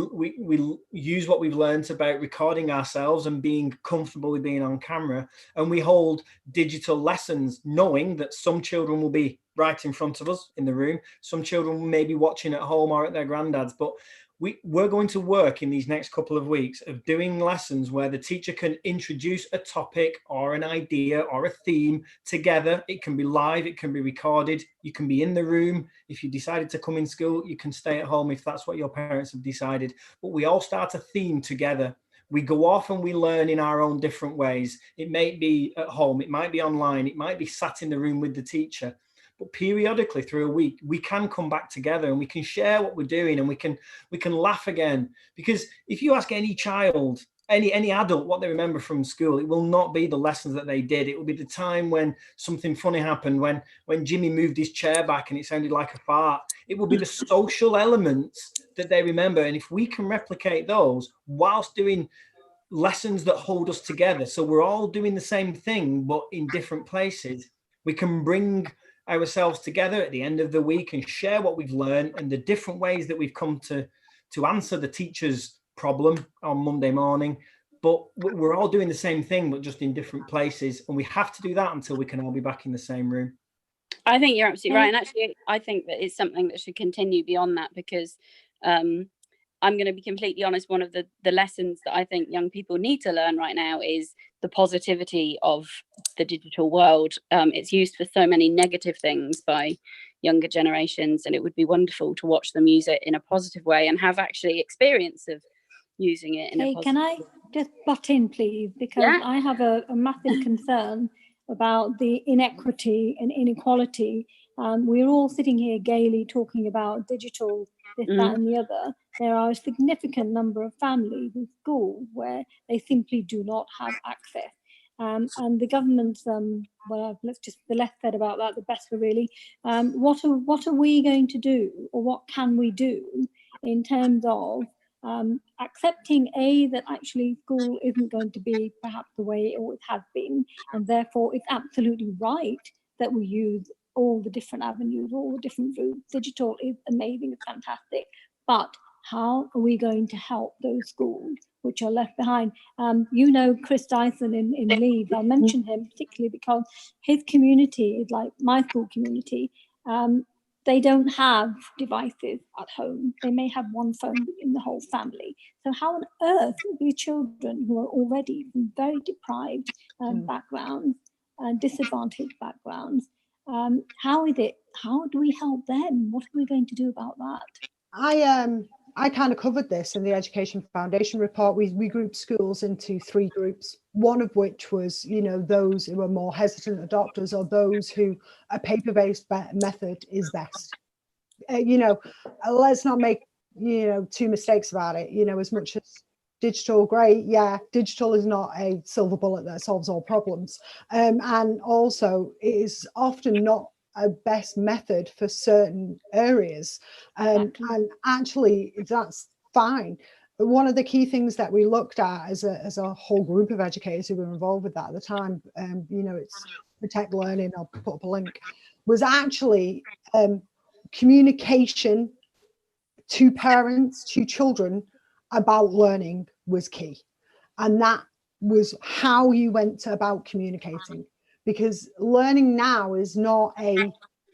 use what we've learned about recording ourselves and being comfortable with being on camera. And we hold digital lessons, knowing that some children will be right in front of us in the room. Some children may be watching at home or at their granddad's, but we're going to work in these next couple of weeks of doing lessons where the teacher can introduce a topic or an idea or a theme together. It can be live, it can be recorded, you can be in the room. If you decided to come in school, you can stay at home if that's what your parents have decided. But we all start a theme together. We go off and we learn in our own different ways. It may be at home, it might be online, it might be sat in the room with the teacher. But periodically through a week, we can come back together and we can share what we're doing, and we can laugh again. Because if you ask any child, any adult, what they remember from school, it will not be the lessons that they did. It will be the time when something funny happened, when Jimmy moved his chair back and it sounded like a fart. It will be the social elements that they remember. And if we can replicate those whilst doing lessons that hold us together, so we're all doing the same thing but in different places, we can bring ourselves together at the end of the week and share what we've learned and the different ways that we've come to answer the teacher's problem on Monday morning. But we're all doing the same thing, but just in different places. And we have to do that until we can all be back in the same room. I think you're absolutely right. And actually, I think that it's something that should continue beyond that, because I'm going to be completely honest, one of the lessons that I think young people need to learn right now is the positivity of the digital world. It's used for so many negative things by younger generations, and it would be wonderful to watch them use it in a positive way and have actually experience of using it in a positive way. Can I just butt in, please? Because I have a massive concern about the inequity and inequality. We're all sitting here gaily talking about digital, this, that, and the other. There are a significant number of families in schools where they simply do not have access. And the government's, let's just, the less said about that, the better, really. What are we going to do, or what can we do in terms of accepting, that actually school isn't going to be perhaps the way it always has been, and therefore it's absolutely right that we use all the different avenues, all the different routes. Digital is amazing, it's fantastic, but how are we going to help those schools which are left behind? You know, Chris Dyson in Leeds, I mention him particularly because his community is like my school community. They don't have devices at home. They may have one phone in the whole family. So how on earth will these children who are already from very deprived backgrounds and disadvantaged backgrounds, how do we help them? What are we going to do about that? I kind of covered this in the Education Foundation report. We grouped schools into 3 groups, one of which was, you know, those who are more hesitant adopters, or those who a paper-based method is best. You know, let's not make, you know, 2 mistakes about it. You know, as much as digital, great, yeah, digital is not a silver bullet that solves all problems. And also it is often not a best method for certain areas, and actually that's fine. But one of the key things that we looked at as a whole group of educators who were involved with that at the time, you know, it's Protect Learning, I'll put up a link, was actually communication to parents, to children about learning was key, and that was how you went about communicating. Because learning now is not a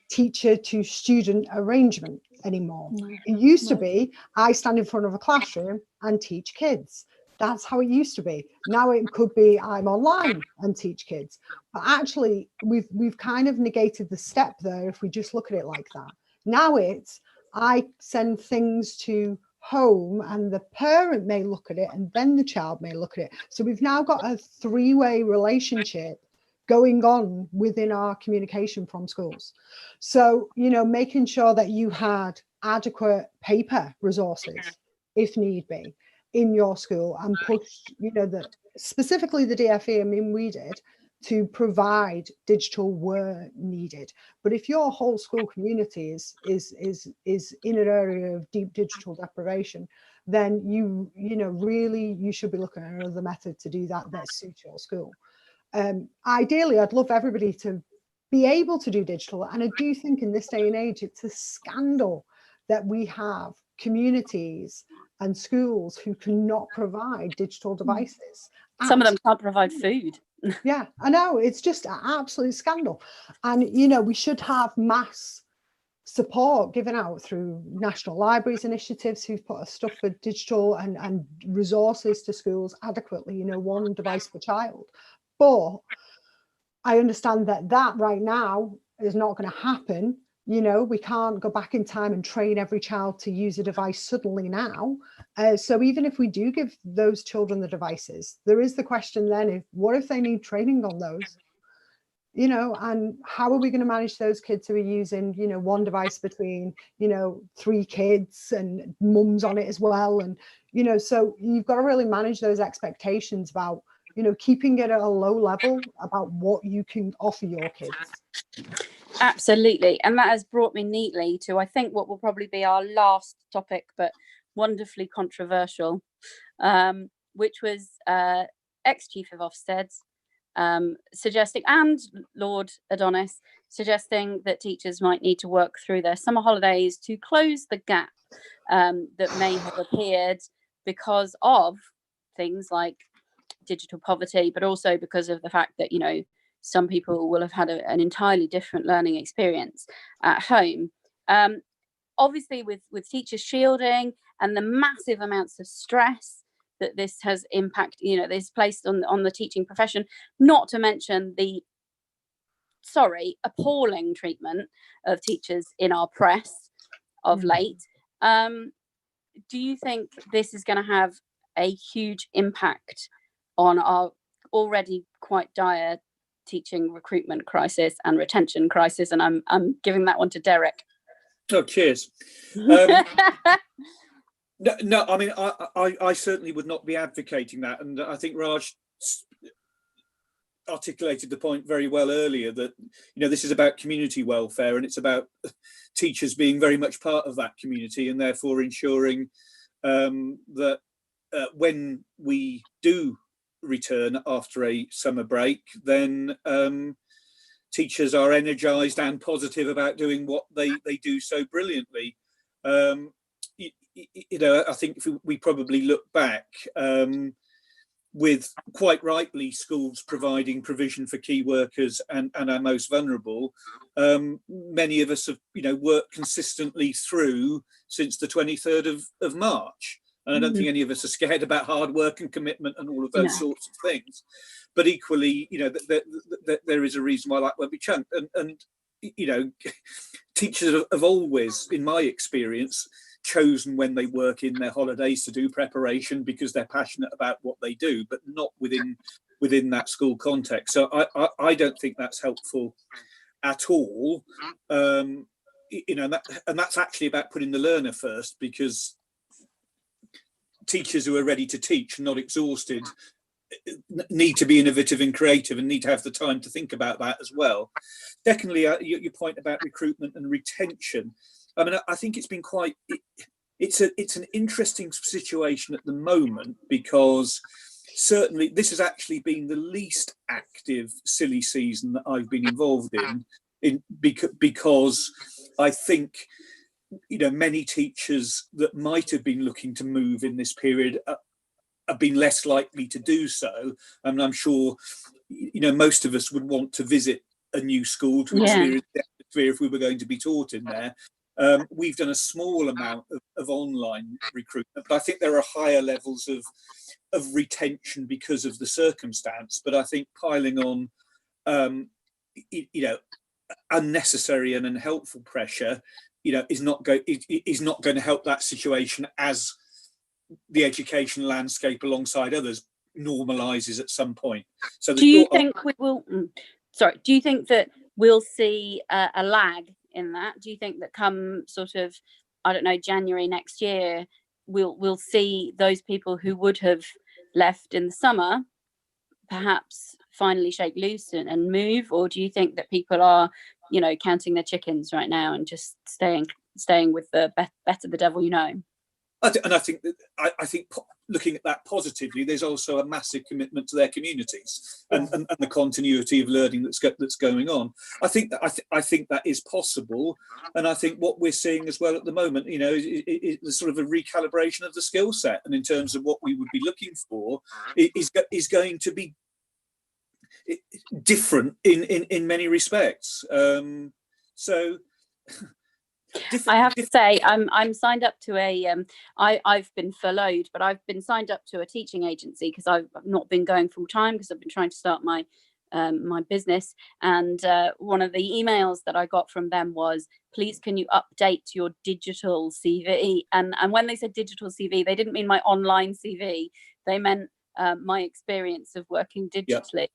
teacher to student arrangement anymore. It used to be, I stand in front of a classroom and teach kids. That's how it used to be. Now it could be I'm online and teach kids. But actually, we've kind of negated the step there if we just look at it like that. Now it's, I send things to home and the parent may look at it and then the child may look at it. So we've now got a 3-way relationship going on within our communication from schools. So, you know, making sure that you had adequate paper resources if need be, in your school, and push, you know, specifically the DFE, I mean, we did, to provide digital where needed. But if your whole school community is in an area of deep digital deprivation, then you know, really you should be looking at another method to do that suits your school. Ideally, I'd love everybody to be able to do digital, and I do think in this day and age it's a scandal that we have communities and schools who cannot provide digital devices. Some of them can't provide food. Yeah, I know, it's just an absolute scandal. And you know, we should have mass support given out through National Libraries initiatives who've put stuff for digital and resources to schools adequately, you know, 1 device per child. But I understand that right now is not going to happen. You know, we can't go back in time and train every child to use a device suddenly now. So even if we do give those children the devices, there is the question then, what if they need training on those? You know, and how are we going to manage those kids who are using, you know, 1 device between, you know, 3 kids and mums on it as well? And, you know, so you've got to really manage those expectations about, you know, keeping it at a low level about what you can offer your kids. Absolutely. And that has brought me neatly to, I think, what will probably be our last topic, but wonderfully controversial, which was ex-Chief of Ofsted's suggesting, and Lord Adonis suggesting, that teachers might need to work through their summer holidays to close the gap that may have appeared because of things like digital poverty, but also because of the fact that, you know, some people will have had an entirely different learning experience at home. Obviously with teachers shielding and the massive amounts of stress that this has impacted, you know, this placed on the teaching profession, not to mention the appalling treatment of teachers in our press of late. Do you think this is going to have a huge impact on our already quite dire teaching recruitment crisis and retention crisis? And I'm giving that one to Derek. Oh, cheers. No, I mean, I certainly would not be advocating that, and I think Raj articulated the point very well earlier that, you know, this is about community welfare, and it's about teachers being very much part of that community, and therefore ensuring that when we do return after a summer break, then teachers are energized and positive about doing what they do so brilliantly. You know, I think if we probably look back, with quite rightly schools providing provision for key workers and our most vulnerable, many of us have, you know, worked consistently through since the 23rd of March. And I don't think any of us are scared about hard work and commitment and all of those sorts of things. But equally, you know, there is a reason why that won't be chunked. And you know, teachers have always, in my experience, chosen when they work in their holidays to do preparation because they're passionate about what they do, but not within that school context. So I don't think that's helpful at all. You know, and that's actually about putting the learner first, because teachers who are ready to teach, not exhausted, need to be innovative and creative and need to have the time to think about that as well. Secondly, your point about recruitment and retention. I mean, I think it's been quite, it's an interesting situation at the moment, because certainly this has actually been the least active silly season that I've been involved in because I think, you know, many teachers that might have been looking to move in this period have been less likely to do so. And I'm sure, you know, most of us would want to visit a new school to experience the atmosphere if we were going to be taught in there. We've done a small amount of online recruitment, but I think there are higher levels of retention because of the circumstance. But I think piling on, you know, unnecessary and unhelpful pressure, you know, is not going to help that situation as the education landscape alongside others normalizes at some point. So do you think we will? Do you think that we'll see a lag in that? Do you think that come sort of, I don't know, January next year, we'll see those people who would have left in the summer perhaps finally shake loose and move? Or do you think that people are, you know, counting their chickens right now and just staying with the better the devil you know? I think looking at that positively, there's also a massive commitment to their communities and the continuity of learning that's going on. I think that is possible, and I think what we're seeing as well at the moment, you know, is sort of a recalibration of the skill set, and in terms of what we would be looking for, is going to be different in many respects. So. I have to say, I'm signed up to a I've been furloughed, but I've been signed up to a teaching agency because I've not been going full time because I've been trying to start my my business. And one of the emails that I got from them was, please can you update your digital CV? And when they said digital CV, they didn't mean my online CV. They meant my experience of working digitally.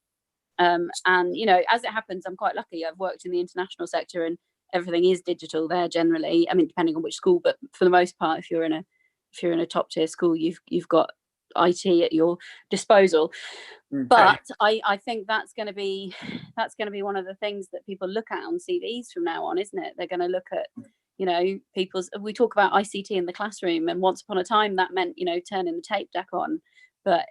Yeah. And you know, as it happens, I'm quite lucky. I've worked in the international sector and everything is digital there generally. I mean, depending on which school, but for the most part, if you're in a top tier school, you've got IT at your disposal. But I think that's going to be one of the things that people look at on CVs from now on, isn't it? They're going to look at, you know, we talk about ICT in the classroom, and once upon a time that meant, you know, turning the tape deck on. But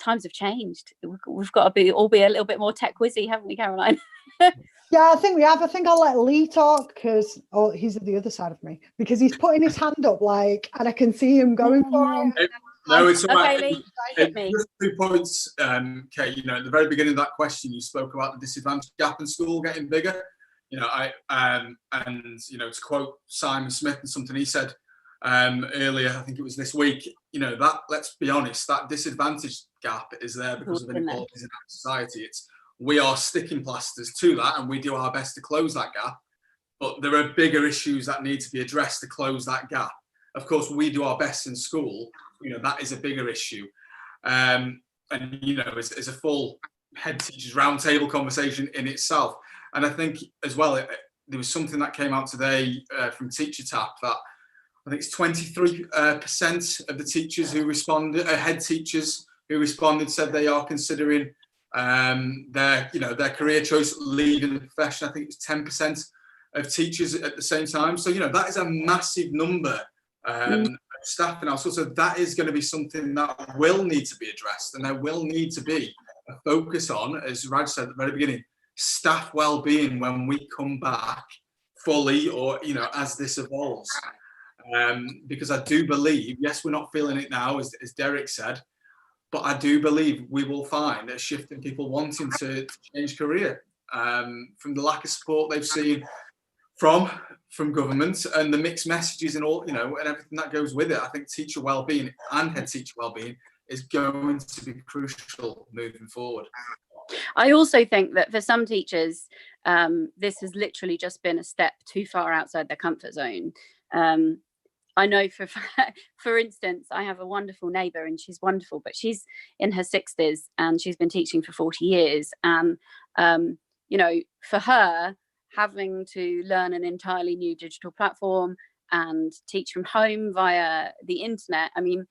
times have changed. We've got to be a little bit more tech whizzy, haven't we, Caroline? Yeah, I think we have. I think I'll let Lee talk because he's at the other side of me because he's putting his hand up and I can see him going for it. No, it's all right. Okay, Lee, hit me. Just 2 points, Kate. You know, at the very beginning of that question, you spoke about the disadvantage gap in school getting bigger. You know, and you know, to quote Simon Smith and something he said earlier, I think it was this week. You know, that, let's be honest, that disadvantage gap is there because of inequalities in our society. We are sticking plasters to that, and we do our best to close that gap. But there are bigger issues that need to be addressed to close that gap. Of course, we do our best in school. You know, that is a bigger issue. And, you know, it's a full head teachers roundtable conversation in itself. And I think as well, there was something that came out today from Teacher Tap that I think it's 23% of the teachers who responded, head teachers who responded, said they are considering their career choice, leaving the profession. I think it's 10% of teachers at the same time. So, you know, that is a massive number of staff now. So that is going to be something that will need to be addressed, and there will need to be a focus on, as Raj said at the very beginning, staff well-being when we come back fully, or, you know, as this evolves. Because I do believe, yes, we're not feeling it now, as Derek said, but I do believe we will find a shift in people wanting to change career from the lack of support they've seen from government and the mixed messages and all, you know, and everything that goes with it. I think teacher well-being and head teacher well-being is going to be crucial moving forward. I also think that for some teachers, this has literally just been a step too far outside their comfort zone. I know for instance, I have a wonderful neighbour, and she's wonderful, but she's in her 60s and she's been teaching for 40 years. And, you know, for her, having to learn an entirely new digital platform and teach from home via the internet, I mean,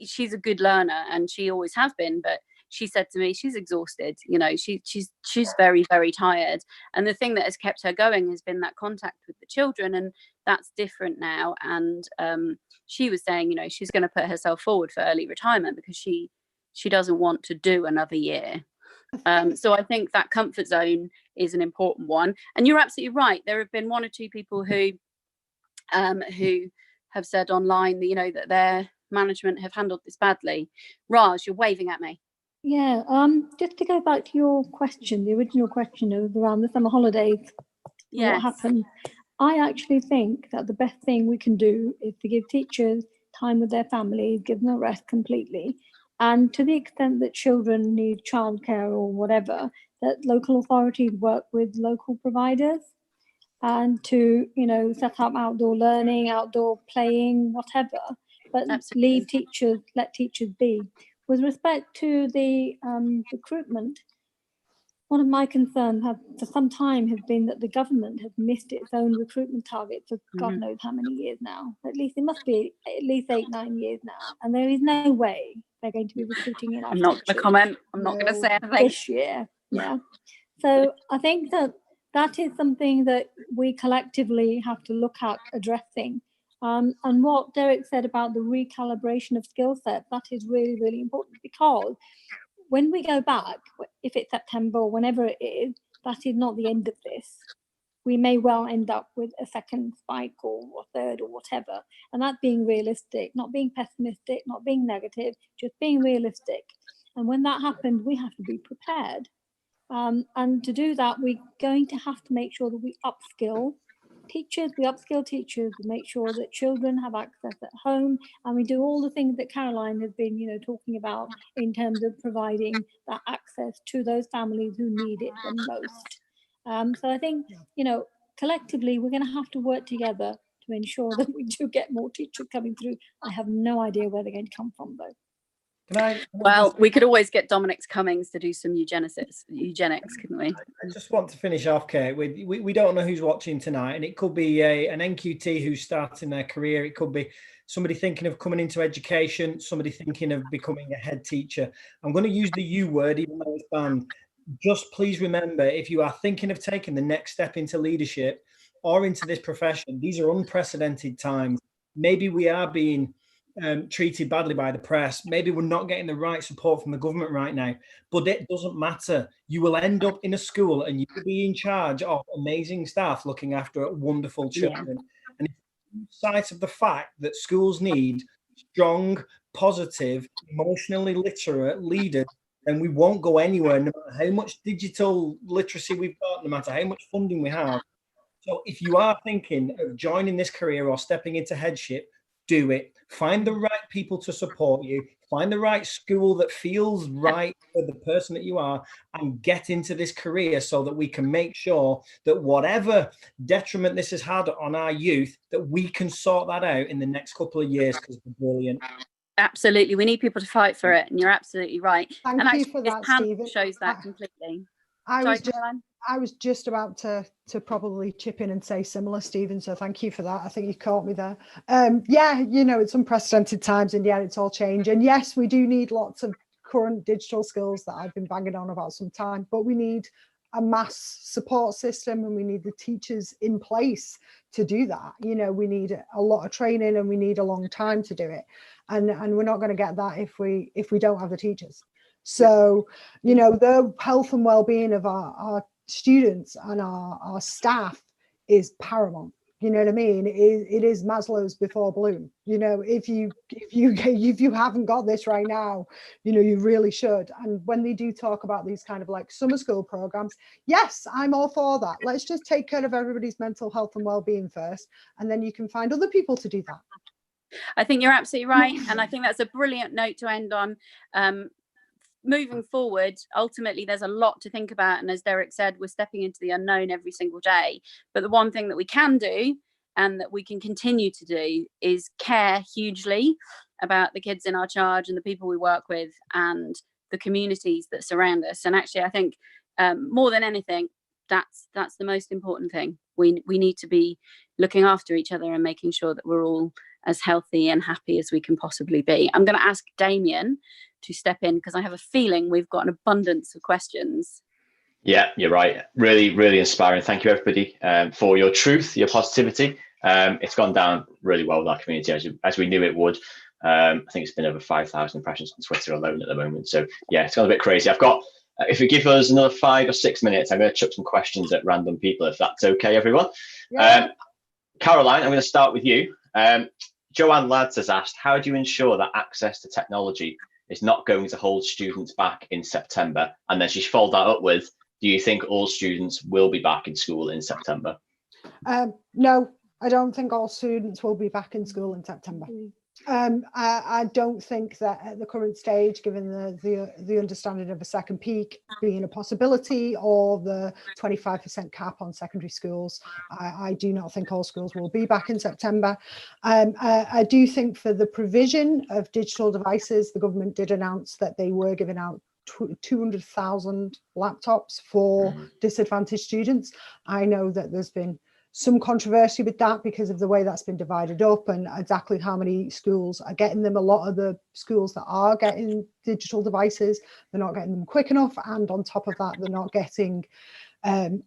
she's a good learner and she always has been, but she said to me she's exhausted, you know, she's very, very tired. And the thing that has kept her going has been that contact with the children, and that's different now. And she was saying, you know, she's going to put herself forward for early retirement because she doesn't want to do another year. So I think that comfort zone is an important one. And you're absolutely right. There have been one or two people who have said online that, you know, that their management have handled this badly. Raj, you're waving at me. Yeah, just to go back to your question, the original question of around the summer holidays, what happened? I actually think that the best thing we can do is to give teachers time with their families, give them a rest completely. And to the extent that children need childcare or whatever, that local authorities work with local providers and to, you know, set up outdoor learning, outdoor playing, whatever, but let teachers be. With respect to the recruitment, one of my concerns for some time has been that the government has missed its own recruitment target for God knows how many years now. At least it must be at least 8-9 years now, and there is no way they're going to be recruiting enough. I'm not going to comment. I'm not going to say anything this year. Yeah. So I think that is something that we collectively have to look at addressing. And what Derek said about the recalibration of skill sets, that is really, really important, because when we go back, if it's September or whenever it is, that is not the end of this. We may well end up with a second spike or a third or whatever. And that being realistic, not being pessimistic, not being negative, just being realistic. And when that happens, we have to be prepared. And to do that, we're going to have to make sure that we upskill teachers, we make sure that children have access at home, and we do all the things that Caroline has been, talking about in terms of providing that access to those families who need it the most. So I think, collectively, we're going to have to work together to ensure that we do get more teachers coming through. I have no idea where they're going to come from, though. Well, we could always get Dominic Cummings to do some eugenics, couldn't we? I just want to finish off, Kate. We don't know who's watching tonight, and it could be an NQT who's starting their career. It could be somebody thinking of coming into education, somebody thinking of becoming a head teacher. I'm going to use the U word, even though it's banned. Just please remember, if you are thinking of taking the next step into leadership or into this profession, these are unprecedented times. Maybe we are being treated badly by the press. Maybe we're not getting the right support from the government right now, but it doesn't matter. You will end up in a school and you will be in charge of amazing staff looking after wonderful children. Yeah. And if you lose sight of the fact that schools need strong, positive, emotionally literate leaders, then we won't go anywhere, no matter how much digital literacy we've got, no matter how much funding we have. So if you are thinking of joining this career or stepping into headship, do it. Find the right people to support you. Find the right school that feels right for the person that you are, and get into this career so that we can make sure that whatever detriment this has had on our youth, that we can sort that out in the next couple of years, because we're brilliant. Absolutely. We need people to fight for it, and you're absolutely right. Thank you for that, Stephen. Shows that completely. I was just about to probably chip in and say similar, Stephen, so thank you for that. I think you caught me there. Yeah, it's unprecedented times, and it's all change. And yes, we do need lots of current digital skills that I've been banging on about some time, but we need a mass support system, and we need the teachers in place to do that. We need a lot of training, and we need a long time to do it. And we're not going to get that if we don't have the teachers. So, the health and well-being of our students and our staff is paramount. You know what I mean? It is Maslow's before Bloom. If you haven't got this right now, you really should. And when they do talk about these kind of like summer school programs, yes, I'm all for that. Let's just take care of everybody's mental health and well-being first, and then you can find other people to do that. I think you're absolutely right, and I think that's a brilliant note to end on. Moving forward, ultimately, there's a lot to think about. And as Derek said, we're stepping into the unknown every single day. But the one thing that we can do, and that we can continue to do, is care hugely about the kids in our charge and the people we work with and the communities that surround us. And actually, I think more than anything, that's the most important thing. We need to be looking after each other and making sure that we're all as healthy and happy as we can possibly be. I'm going to ask Damien to step in, because I have a feeling we've got an abundance of questions. Yeah, you're right. Really, really inspiring. Thank you, everybody, for your truth, your positivity. It's gone down really well with our community, as we knew it would. I think it's been over 5,000 impressions on Twitter alone at the moment. So yeah, it's gone a bit crazy. I've got, if you give us another 5 or 6 minutes, I'm going to chuck some questions at random people, if that's okay, everyone. Yeah. Caroline, I'm going to start with you. Joanne Lads has asked, how do you ensure that access to technology is not going to hold students back in September? And then she's followed that up with, do you think all students will be back in school in September? No, I don't think all students will be back in school in September. I don't think that at the current stage, given the understanding of a second peak being a possibility, or the 25% cap on secondary schools, I do not think all schools will be back in September. I do think for the provision of digital devices, the government did announce that they were giving out 200,000 laptops for disadvantaged students. I know that there's been some controversy with that because of the way that's been divided up and exactly how many schools are getting them. A lot of the schools that are getting digital devices, they're not getting them quick enough, and on top of that, they're not getting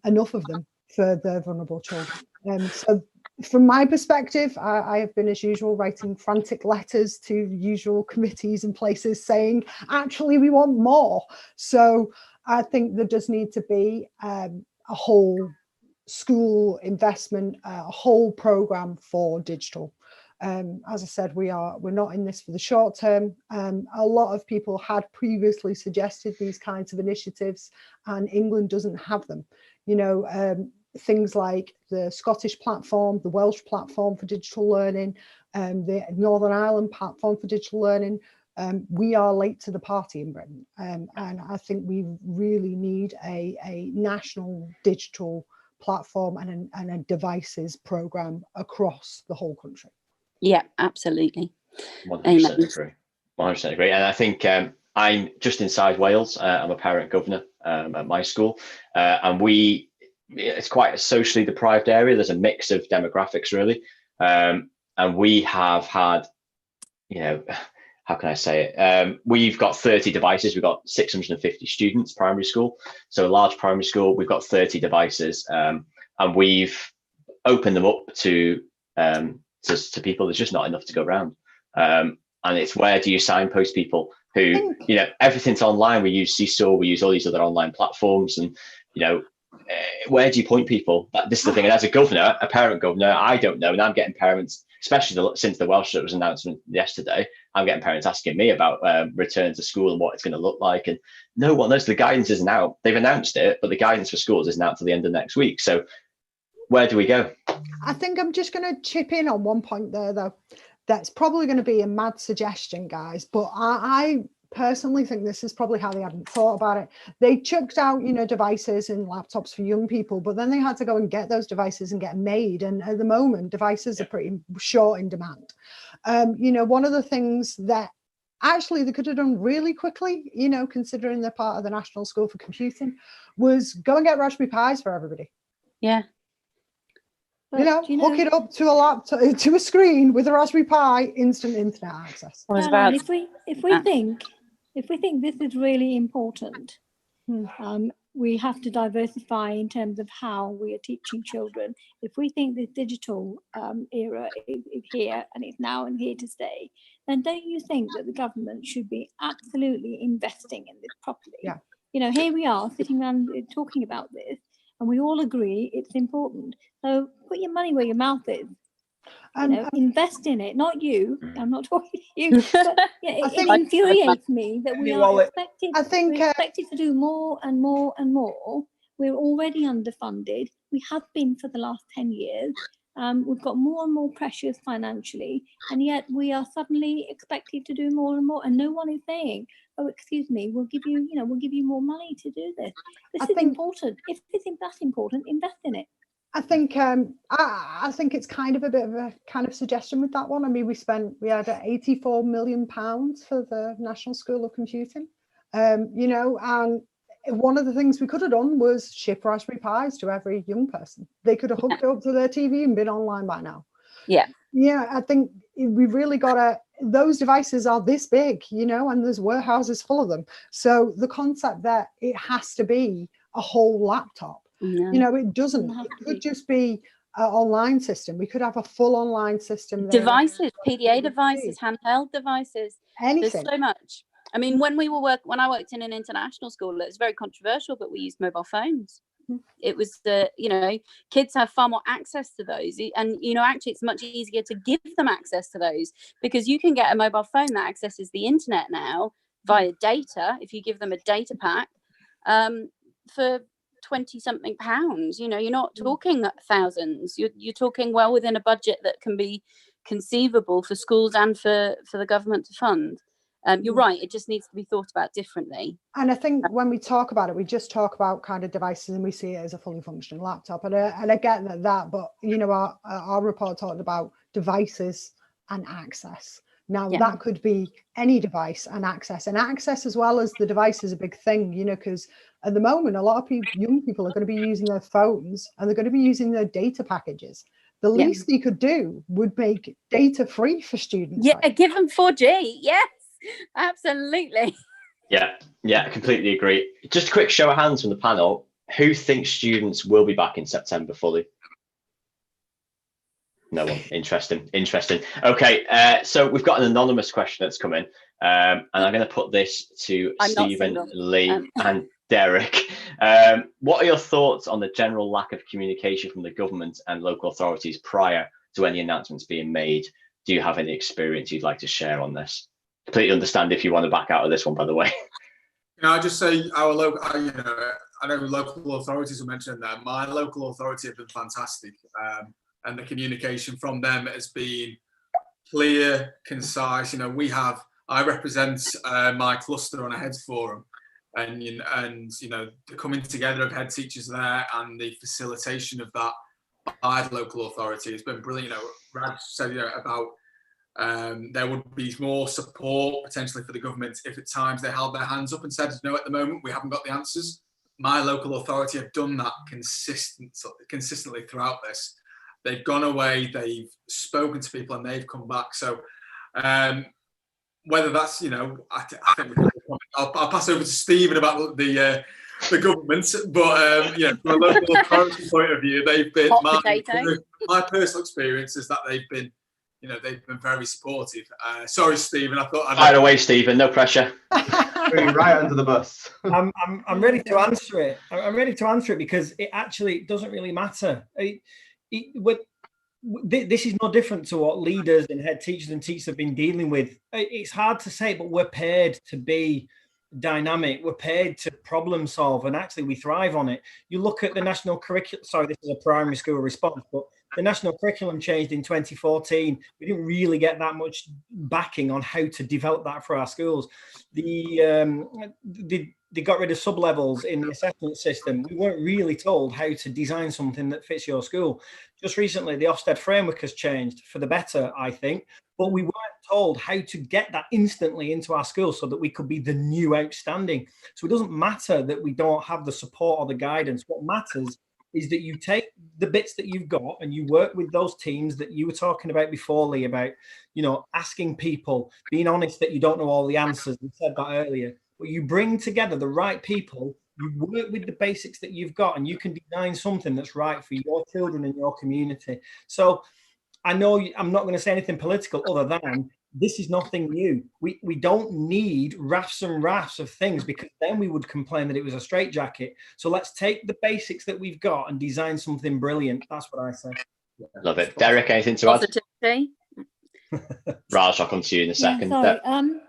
enough of them for the vulnerable children. So from my perspective, I have been, as usual, writing frantic letters to usual committees and places saying, actually, we want more. So I think there does need to be a whole school investment, a whole program for digital. As I said, we're not in this for the short term. A lot of people had previously suggested these kinds of initiatives, and England doesn't have them. You know, things like the Scottish platform, the Welsh platform for digital learning, the Northern Ireland platform for digital learning. We are late to the party in Britain, and I think we really need a national digital platform and a devices program across the whole country. Yeah, absolutely. 100% agree. 100% agree. And I think I'm just inside Wales. I'm a parent governor at my school, and it's quite a socially deprived area. There's a mix of demographics, really, and we have had, you know, how can I say it? We've got 30 devices. We've got 650 students, primary school. So a large primary school, we've got 30 devices, and we've opened them up to people. There's just not enough to go around. And it's, where do you signpost people who, you know, everything's online. We use C-Store, we use all these other online platforms, and, you know, where do you point people? This is the thing. And as a governor, a parent governor, I don't know. And I'm getting parents, especially since the Welsh announcement yesterday, I'm getting parents asking me about return to school and what it's going to look like. And no one knows. The guidance isn't out. They've announced it, but the guidance for schools isn't out till the end of next week. So where do we go? I think I'm just going to chip in on one point there, though. That's probably going to be a mad suggestion, guys, but I personally think this is probably how they hadn't thought about it. They chucked out, you know, devices and laptops for young people, but then they had to go and get those devices and get them made. And at the moment, devices are pretty short in demand. You know, one of the things that actually they could have done really quickly, you know, considering they're part of the National School for Computing, was go and get Raspberry Pis for everybody. Yeah. But, hook it up to a laptop, to a screen with a Raspberry Pi, instant internet access. Caroline, if we think this is really important, we have to diversify in terms of how we are teaching children. If we think this digital era is here and it's now and here to stay, then don't you think that the government should be absolutely investing in this properly? Yeah. You know, here we are sitting around talking about this, and we all agree it's important. So put your money where your mouth is. You know, invest in it, not you. I'm not talking to you. But, yeah, it infuriates me that we are expected. We're expected to do more and more and more. We're already underfunded. We have been for the last 10 years. We've got more and more pressures financially, and yet we are suddenly expected to do more and more. And no one is saying, "Oh, excuse me, we'll give you, we'll give you more money to do this." This is important. If it's that important, invest in it. I think I think it's kind of a bit of a kind of suggestion with that one. I mean, we had £84 million for the National School of Computing, you know, and one of the things we could have done was ship Raspberry Pis to every young person. They could have hooked it up to their TV and been online by now. Yeah. Yeah, I think we've really got to, those devices are this big, you know, and there's warehouses full of them. So the concept that it has to be a whole laptop, you know, it doesn't. It could just be an online system. We could have a full online system. Devices, PDA devices, handheld devices. Anything. There's so much. I mean, when I worked in an international school, it was very controversial, but we used mobile phones. It was kids have far more access to those, and actually it's much easier to give them access to those, because you can get a mobile phone that accesses the internet now via data if you give them a data pack for 20 something pounds. You're not talking thousands, you're talking well within a budget that can be conceivable for schools and for the government to fund. You're right, it just needs to be thought about differently. And I think when we talk about it, we just talk about kind of devices and we see it as a fully functioning laptop. And I get that, but our report talked about devices and access. Now that could be any device, and access as well as the device is a big thing, you know, because at the moment, a lot of young people are going to be using their phones and they're going to be using their data packages. The least they could do would make data free for students. Yeah, give them 4G. Yes, absolutely. Yeah, completely agree. Just a quick show of hands from the panel. Who thinks students will be back in September fully? No one. Interesting. Okay, so we've got an anonymous question that's come in, and I'm going to put this to Stephen, Lee, and Derek. What are your thoughts on the general lack of communication from the government and local authorities prior to any announcements being made? Do you have any experience you'd like to share on this? Completely understand if you want to back out of this one, by the way. I just say our local, I know local authorities were mentioned there. My local authority have been fantastic. And the communication from them has been clear, concise. You know, I represent my cluster on a heads forum, and you know, the coming together of head teachers there and the facilitation of that by the local authority has been brilliant. You know, Raj said, you know, about there would be more support potentially for the government if at times they held their hands up and said, no, at the moment we haven't got the answers. My local authority have done that consistently throughout this. They've gone away, they've spoken to people, and they've come back. So whether that's, you know, I think I'll pass over to Stephen about the government, but yeah, from a local authority point of view, they've been my personal experience is that they've been, you know, they've been very supportive. Sorry, Stephen, I thought I'd... Fire away, Stephen. No pressure. Right under the bus. I'm ready to answer it. I'm ready to answer it because it actually doesn't really matter. This is no different to what leaders and head teachers and teachers have been dealing with. It's hard to say, but we're paid to be dynamic. We're paid to problem solve, and actually we thrive on it. You look at the national curriculum. Sorry, this is a primary school response, but the national curriculum changed in 2014. We didn't really get that much backing on how to develop that for our schools. They got rid of sub-levels in the assessment system. We weren't really told how to design something that fits your school. Just recently, the Ofsted framework has changed for the better, I think, but we weren't told how to get that instantly into our schools so that we could be the new outstanding. So it doesn't matter that we don't have the support or the guidance. What matters is that you take the bits that you've got and you work with those teams that you were talking about before, Lee, about, you know, asking people, being honest that you don't know all the answers. We said that earlier. But you bring together the right people, you work with the basics that you've got, and you can design something that's right for your children and your community. So I know I'm not going to say anything political other than this is nothing new. We don't need rafts and rafts of things, because then we would complain that it was a straitjacket. So let's take the basics that we've got and design something brilliant. That's what I say. Love it. Derek, anything to add? Raj, I'll come to you in a second. Yeah, sorry.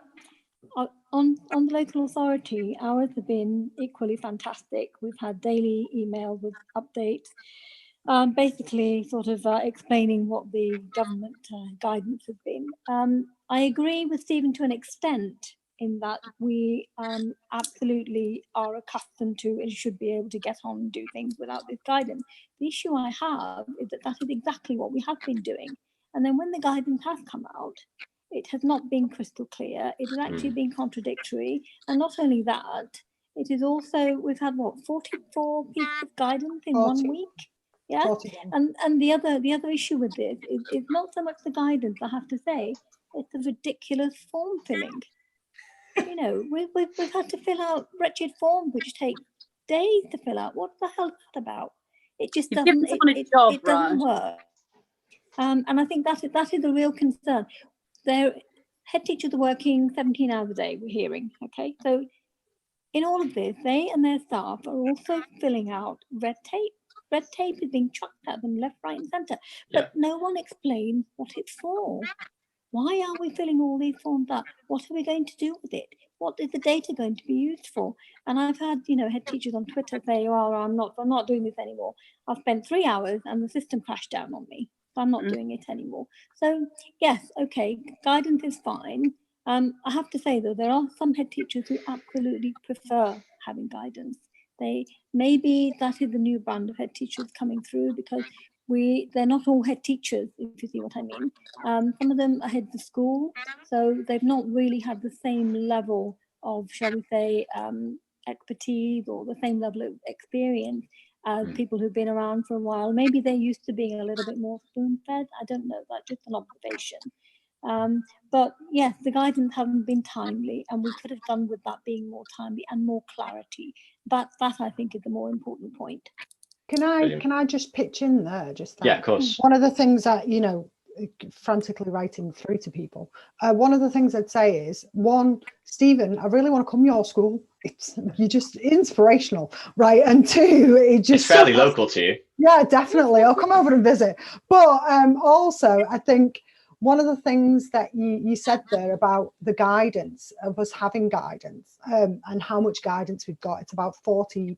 On the local authority, ours have been equally fantastic. We've had daily emails with updates, basically sort of explaining what the government guidance has been. I agree with Stephen to an extent in that we absolutely are accustomed to and should be able to get on and do things without this guidance. The issue I have is that is exactly what we have been doing. And then when the guidance has come out, it has not been crystal clear. It has actually been contradictory. And not only that, it is also, we've had what, 44 pieces of guidance in 1 week? Yeah. 41. And the other issue with this is not so much the guidance, I have to say, it's the ridiculous form filling. You know, we've had to fill out wretched forms which take days to fill out. What the hell is that about? It just doesn't, it doesn't work. And I think that is a real concern. Their head teachers are working 17 hours a day, we're hearing, okay? So in all of this, they and their staff are also filling out red tape. Red tape is being chucked at them left, right, and centre, but no one explains what it's for. Why are we filling all these forms up? What are we going to do with it? What is the data going to be used for? And I've had, you know, head teachers on Twitter say, "Oh, I'm not doing this anymore. I've spent 3 hours and the system crashed down on me. I'm not doing it anymore." So yes, okay, guidance is fine. I have to say though, there are some head teachers who absolutely prefer having guidance. Maybe that is the new brand of head teachers coming through, because they're not all head teachers, if you see what I mean. Some of them are heads of school, so they've not really had the same level of, shall we say, expertise or the same level of experience as people who've been around for a while. Maybe they're used to being a little bit more spoon-fed. I don't know, that's just an observation. But yes, the guidance hasn't been timely, and we could have done with that being more timely and more clarity. That I think is the more important point. Can I just pitch in there? Just that. Yeah, of course. One of the things that, you know, frantically writing through to people, one of the things I'd say is, one, Stephen, I really want to come to your school. You're just inspirational, right? And two, it's fairly local to you. Yeah, definitely. I'll come over and visit. But also, I think one of the things that you said there about the guidance of us having guidance, and how much guidance we've got, it's about 41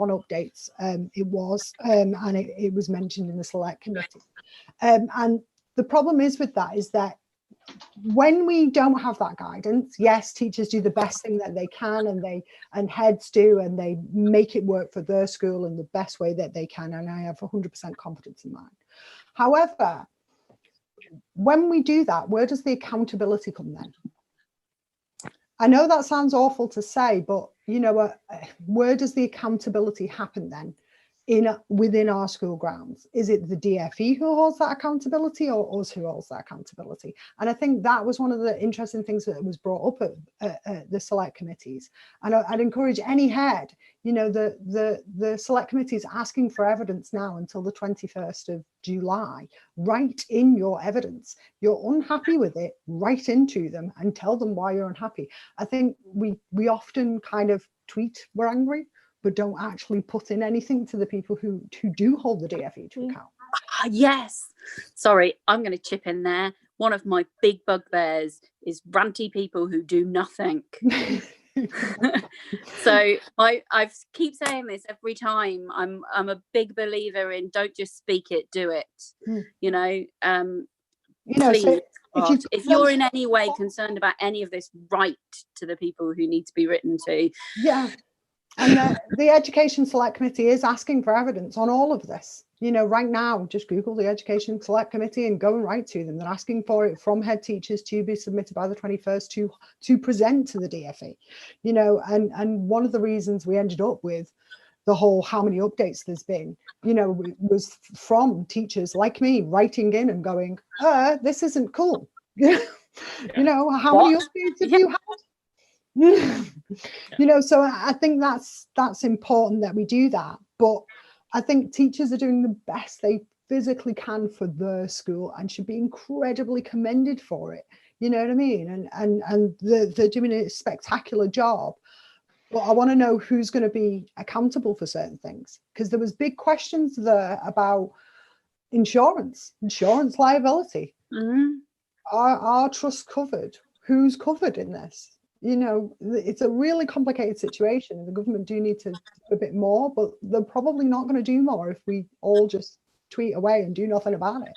updates it was, and it was mentioned in the select committee. And the problem is with that is that when we don't have that guidance, yes, teachers do the best thing that they can, and heads do, and they make it work for their school in the best way that they can, and I have 100% confidence in that. However, when we do that, where does the accountability come then? I know that sounds awful to say, but you know, where does the accountability happen then within our school grounds? Is it the DFE who holds that accountability, or us who holds that accountability? And I think that was one of the interesting things that was brought up at the select committees. And I'd encourage any head, you know, the select committee is asking for evidence now until the 21st of July. Write in your evidence. You're unhappy with it, write into them and tell them why you're unhappy. I think we often kind of tweet we're angry, but don't actually put in anything to the people who do hold the DFE to account. Yes. Sorry, I'm going to chip in there. One of my big bugbears is ranty people who do nothing. So I keep saying this every time. I'm a big believer in don't just speak it, do it. You know, please, so if you're in any way concerned about any of this, write to the people who need to be written to. Yeah. And the Education Select Committee is asking for evidence on all of this. You know, right now, just Google the Education Select Committee and go and write to them. They're asking for it from head teachers to be submitted by the 21st to present to the DFE. You know, and one of the reasons we ended up with the whole how many updates there's been, you know, was from teachers like me writing in and going, this isn't cool. You know, how many updates have you had? You know, so I think that's important that we do that. But I think teachers are doing the best they physically can for their school and should be incredibly commended for it. You know what I mean? And they're doing a spectacular job. But I want to know who's going to be accountable for certain things, because there was big questions there about insurance liability. Are trusts covered? Who's covered in this? You know, it's a really complicated situation. The government do need to do a bit more, but they're probably not going to do more if we all just tweet away and do nothing about it.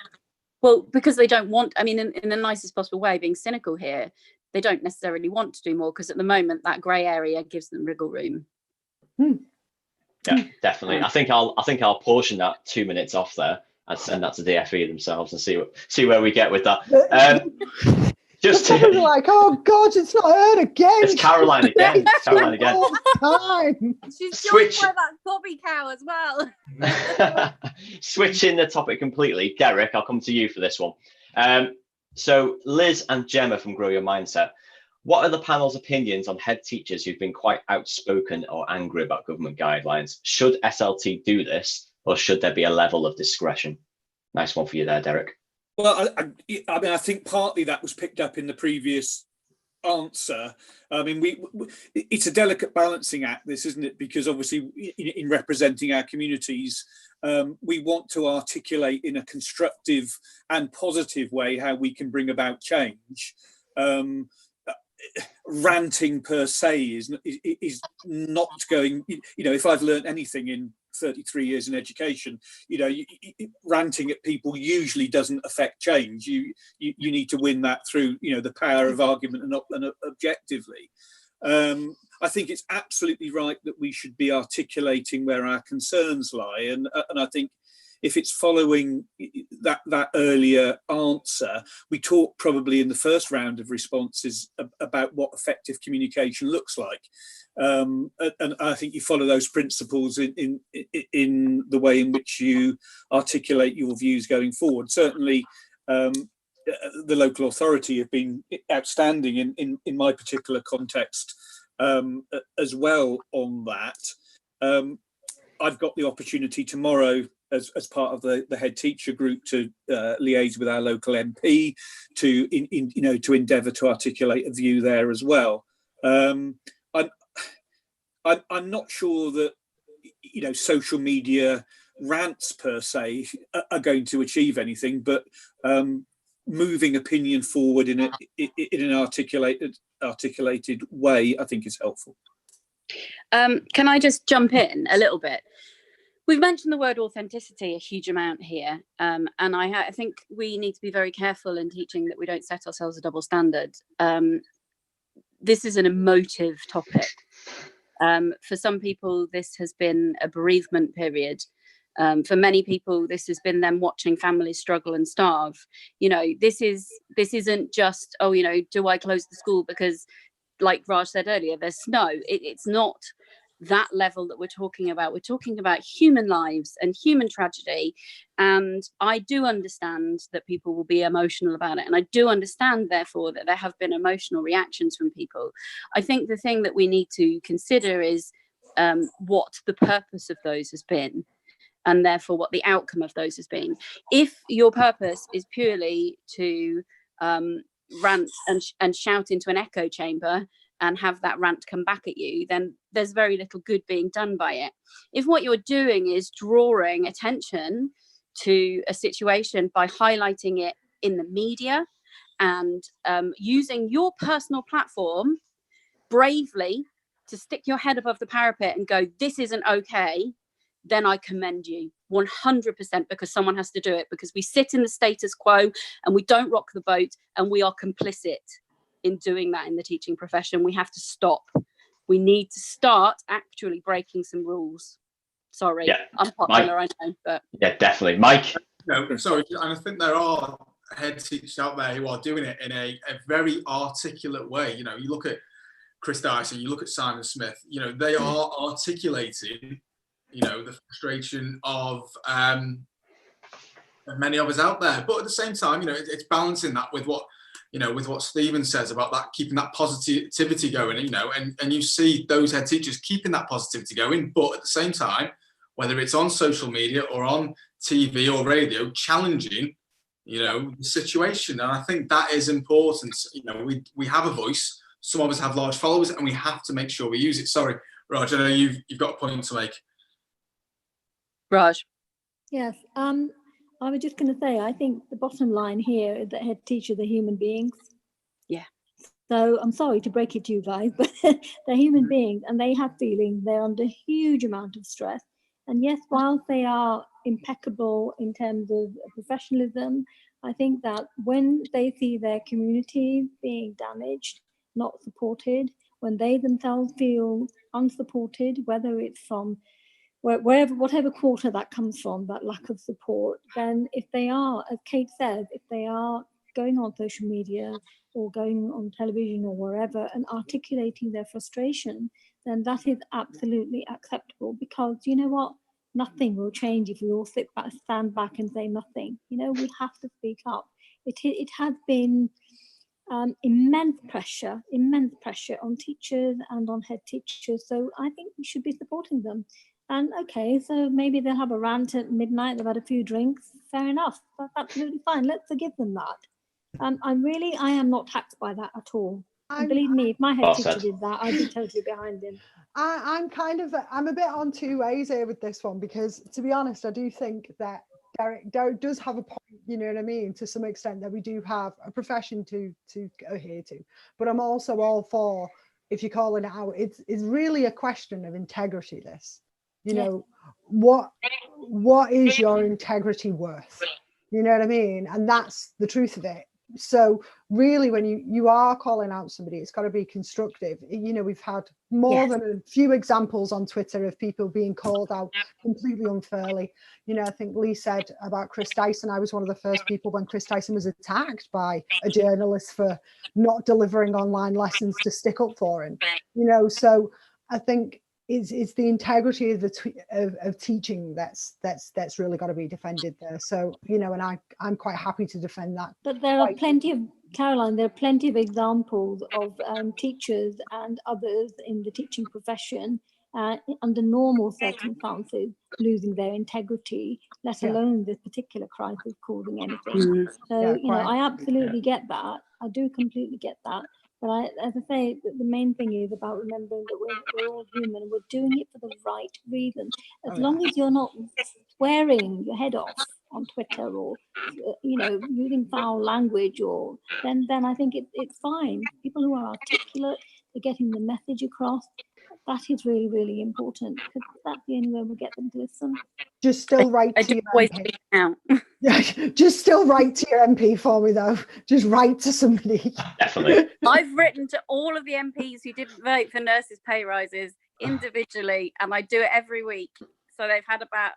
Well, because they don't want, I mean, in the nicest possible way, being cynical here, they don't necessarily want to do more, because at the moment that grey area gives them wriggle room. Yeah, definitely. I think I'll portion that 2 minutes off there and send that to DFE themselves and see where we get with that. Just to, like, oh God, it's not her again. It's Caroline again. Caroline again. She's joined by that Bobby cow as well. Switching the topic completely, Derek, I'll come to you for this one. So Liz and Gemma from Grow Your Mindset, what are the panel's opinions on head teachers who've been quite outspoken or angry about government guidelines? Should SLT do this, or should there be a level of discretion? Nice one for you there, Derek. Well, I mean, I think partly that was picked up in the previous answer. I mean, it's a delicate balancing act, this, isn't it? Because obviously, in representing our communities, we want to articulate in a constructive and positive way how we can bring about change. Ranting per se is not going. You know, if I've learned anything in 33 years in education, you know, ranting at people usually doesn't affect change. You need to win that through, you know, the power of argument and objectively. I think it's absolutely right that we should be articulating where our concerns lie, and I think if it's following that earlier answer, we talked probably in the first round of responses about what effective communication looks like. And I think you follow those principles in the way in which you articulate your views going forward. Certainly, the local authority have been outstanding in my particular context as well on that. I've got the opportunity tomorrow as part of the head teacher group to liaise with our local MP to endeavour to articulate a view there as well. I'm not sure that social media rants per se are going to achieve anything, but moving opinion forward in an articulated way, I think, is helpful. Can I just jump in a little bit? We've mentioned the word authenticity a huge amount here, and I think we need to be very careful in teaching that we don't set ourselves a double standard. This is an emotive topic. For some people, this has been a bereavement period. For many people, this has been them watching families struggle and starve. This isn't just, do I close the school because, like Raj said earlier, there's snow. It's not that level that we're talking about. We're talking about human lives and human tragedy. And I do understand that people will be emotional about it. And I do understand, therefore, that there have been emotional reactions from people. I think the thing that we need to consider is what the purpose of those has been, and therefore what the outcome of those has been. If your purpose is purely to rant and shout into an echo chamber and have that rant come back at you, then there's very little good being done by it. If what you're doing is drawing attention to a situation by highlighting it in the media and using your personal platform bravely to stick your head above the parapet and go, this isn't okay, then I commend you 100%, because someone has to do it, because we sit in the status quo and we don't rock the boat, and we are complicit in doing that in the teaching profession. We have to stop. We need to start actually breaking some rules. Sorry, yeah, unpopular, I know, but yeah, definitely. Mike? No, sorry, and I think there are head teachers out there who are doing it in a very articulate way. You look at Chris Dyson, you look at Simon Smith, they are articulating the frustration of many of us out there. But at the same time, it's balancing that with what Stephen says about that, keeping that positivity going, and you see those head teachers keeping that positivity going, but at the same time, whether it's on social media or on TV or radio, challenging, the situation. And I think that is important. We have a voice. Some of us have large followers, and we have to make sure we use it. Sorry, Raj, I know you've got a point to make. Raj. Yes. I was just going to say, I think the bottom line here is that head teachers are human beings. Yeah. So I'm sorry to break it to you guys, but they're human beings and they have feelings. They're under a huge amount of stress. And yes, whilst they are impeccable in terms of professionalism, I think that when they see their community being damaged, not supported, when they themselves feel unsupported, whether it's from whatever quarter that comes from, that lack of support, then if they are, as Kate said, if they are going on social media or going on television or wherever and articulating their frustration, then that is absolutely acceptable, because you know what? Nothing will change if we all stand back and say nothing. We have to speak up. It has been immense pressure on teachers and on head teachers. So I think we should be supporting them. And okay, so maybe they'll have a rant at midnight, they've had a few drinks, fair enough, that's absolutely fine, let's forgive them that. I am not taxed by that at all. And believe me, if my head teacher did that, I'd be totally behind him. I'm a bit on two ways here with this one, because to be honest, I do think that Derek does have a point, you know what I mean, to some extent, that we do have a profession to adhere to. But I'm also all for, if you're calling it out, it's really a question of integrity, this. What is your integrity worth? You know what I mean? And that's the truth of it. So really, when you are calling out somebody, it's got to be constructive. You know, we've had more than a few examples on Twitter of people being called out completely unfairly. You know, I think Lee said about Chris Dyson. I was one of the first people when Chris Dyson was attacked by a journalist for not delivering online lessons to stick up for him. You know, so I think it's the integrity of of teaching that's really got to be defended there. So, you know, and I'm quite happy to defend that. But there are plenty of, Caroline, there are plenty of examples of teachers and others in the teaching profession under normal circumstances losing their integrity, let alone this particular crisis causing anything. So, you know, I absolutely get that. I do completely get that. But as I say, the main thing is about remembering that we're all human and we're doing it for the right reason. As long as you're not swearing your head off on Twitter or, you know, using foul language, or then I think it's fine. People who are articulate, they're getting the message across. That is really, really important, because that's the only way we'll get them to listen. Just still write to your MP. Yeah, just still write to your MP for me, though. Just write to somebody. Definitely. I've written to all of the MPs who didn't vote for nurses' pay rises individually, and I do it every week. So they've had about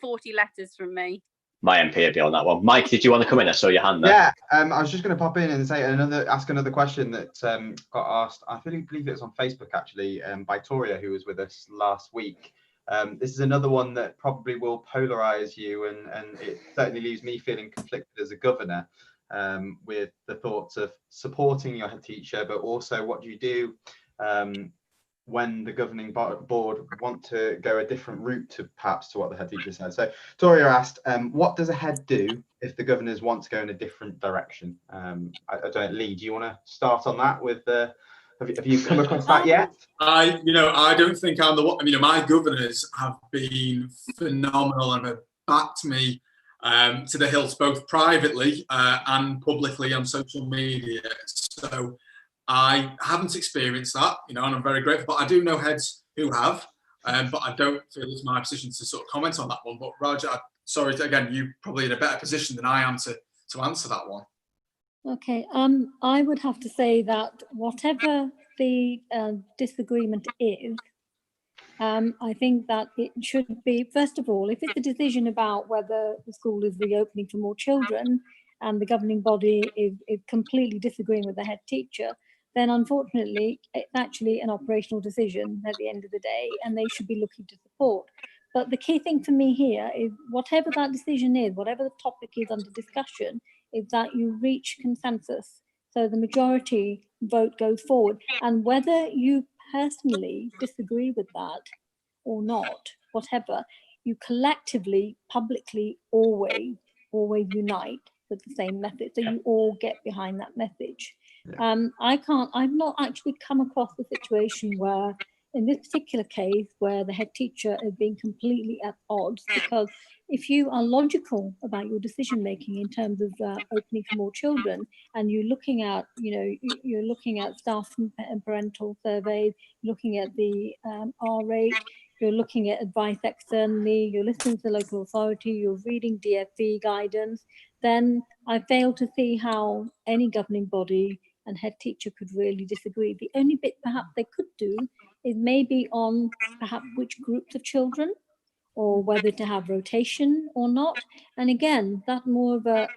40 letters from me. My MP would be on that one. Mike, did you want to come in? I saw your hand there. Yeah, I was just going to pop in and say ask another question that got asked. I believe it was on Facebook actually, by Toria, who was with us last week. This is another one that probably will polarize you, and it certainly leaves me feeling conflicted as a governor, with the thoughts of supporting your head teacher, but also what do you do when the governing board want to go a different route to perhaps to what the head teacher said. So Toria asked, what does a head do if the governors want to go in a different direction? I don't know, Lee, do you want to start on that with the, have you come across that yet? I don't think I'm the one. I mean, my governors have been phenomenal and have backed me to the hilt, both privately and publicly on social media. So I haven't experienced that, and I'm very grateful. But I do know heads who have, but I don't feel it's my position to sort of comment on that one. But Roger, sorry, again, you're probably in a better position than I am to answer that one. Okay, I would have to say that whatever the disagreement is, I think that it should be, first of all, if it's a decision about whether the school is reopening for more children and the governing body is completely disagreeing with the head teacher, then unfortunately it's actually an operational decision at the end of the day, and they should be looking to support. But the key thing for me here is whatever that decision is, whatever the topic is under discussion, is that you reach consensus. So the majority vote goes forward. And whether you personally disagree with that or not, whatever, you collectively, publicly, always unite with the same message. So you all get behind that message. I've not actually come across the situation where, in this particular case, where the head teacher is being completely at odds, because if you are logical about your decision making in terms of opening for more children, and you're looking at, you're looking at staff and parental surveys, looking at the R rate, you're looking at advice externally, you're listening to the local authority, you're reading DFE guidance, then I fail to see how any governing body and head teacher could really disagree. The only bit perhaps they could do is maybe on perhaps which groups of children, or whether to have rotation or not. And again, that's more of a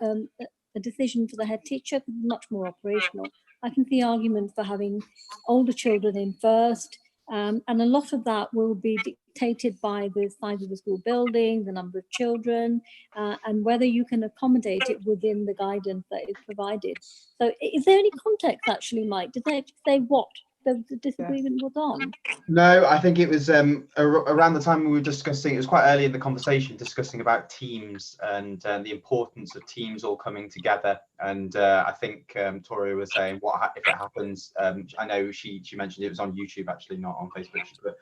decision for the head teacher, much more operational. I can see arguments for having older children in first, and a lot of that will be dictated by the size of the school building, the number of children, and whether you can accommodate it within the guidance that is provided. So is there any context actually, Mike? Did they say what the disagreement was on? No, I think it was around the time we were discussing, it was quite early in the conversation, discussing about teams and the importance of teams all coming together. And I think Toria was saying, what if it happens? I know she mentioned it was on YouTube, actually, not on Facebook, but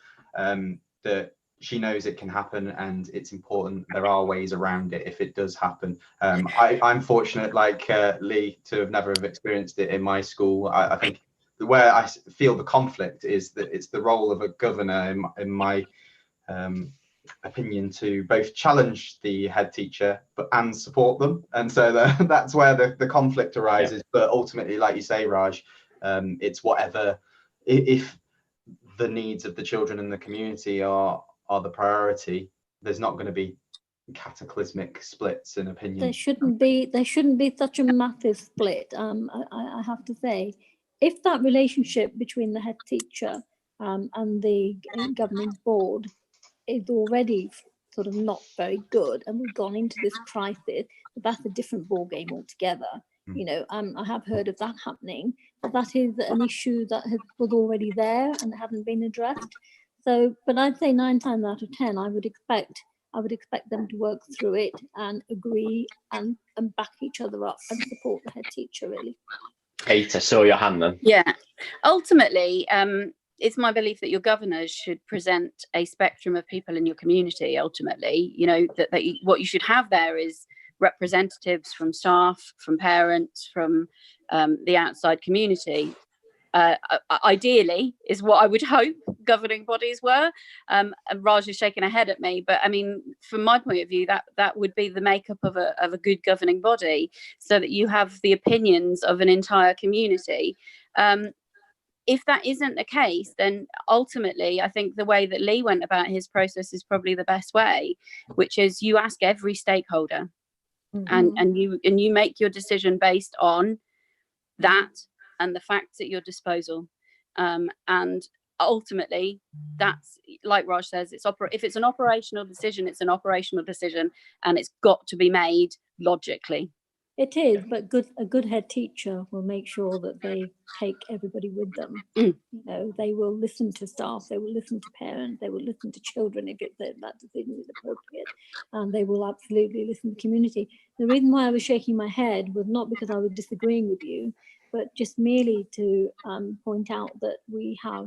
that she knows it can happen and it's important. There are ways around it if it does happen. I'm fortunate, like Lee, to have never have experienced it in my school. I think where I feel the conflict is that it's the role of a governor in my opinion to both challenge the head teacher and support them, and so that's where the conflict arises. But ultimately, like you say, Raj, it's whatever, if the needs of the children in the community are the priority, there's not going to be cataclysmic splits in opinion. There shouldn't be such a massive split. I have to say, if that relationship between the head teacher and the governing board is already sort of not very good, and we've gone into this crisis, that's a different ball game altogether. You know, I have heard of that happening, but that is an issue that was already there and hadn't been addressed. So, but I'd say 9 times out of 10, I would expect them to work through it and agree and back each other up and support the head teacher, really. Kate, I saw your hand then. Yeah, ultimately, it's my belief that your governors should present a spectrum of people in your community. Ultimately, you know, that what you should have there is representatives from staff, from parents, from the outside community. Ideally is what I would hope governing bodies were. And Raj is shaking her head at me, but I mean, from my point of view, that would be the makeup of a good governing body, so that you have the opinions of an entire community. If that isn't the case, then ultimately I think the way that Lee went about his process is probably the best way, which is you ask every stakeholder. And you make your decision based on that and the facts at your disposal, and ultimately that's, like Raj says, if it's an operational decision, it's an operational decision, and it's got to be made logically. It is, but a good head teacher will make sure that they take everybody with them. You know, they will listen to staff, they will listen to parents, they will listen to children if that decision is appropriate, and they will absolutely listen to community. The reason why I was shaking my head was not because I was disagreeing with you, but just merely to point out that we have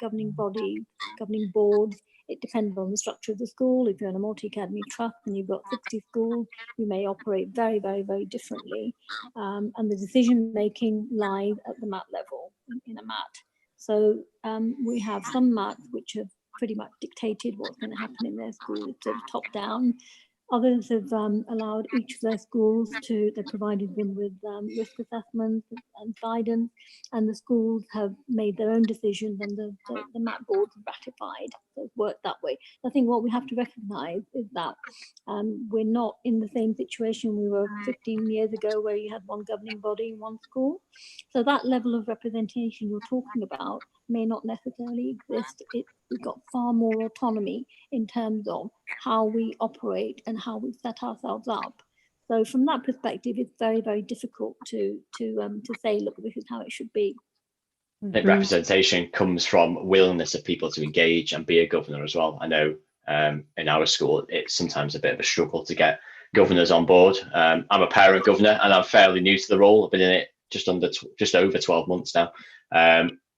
governing bodies, governing boards. It depends on the structure of the school. If you're in a multi-academy trust and you've got 60 schools, you may operate very, very, very differently. And the decision-making lies at the MAT level, in a MAT. So we have some MATs which have pretty much dictated what's going to happen in their schools, sort of top down. Others have allowed each of their schools they've provided them with risk assessments and guidance, and the schools have made their own decisions, and the MAT boards have ratified. So it's worked that way. I think what we have to recognise is that we're not in the same situation we were 15 years ago, where you had one governing body in one school. So that level of representation you're talking about may not necessarily exist. We've got far more autonomy in terms of how we operate and how we set ourselves up. So from that perspective, it's very, very difficult to say, look, this is how it should be. I think representation comes from willingness of people to engage and be a governor as well. I know in our school, it's sometimes a bit of a struggle to get governors on board. I'm a parent governor and I'm fairly new to the role. I've been in it just over 12 months now.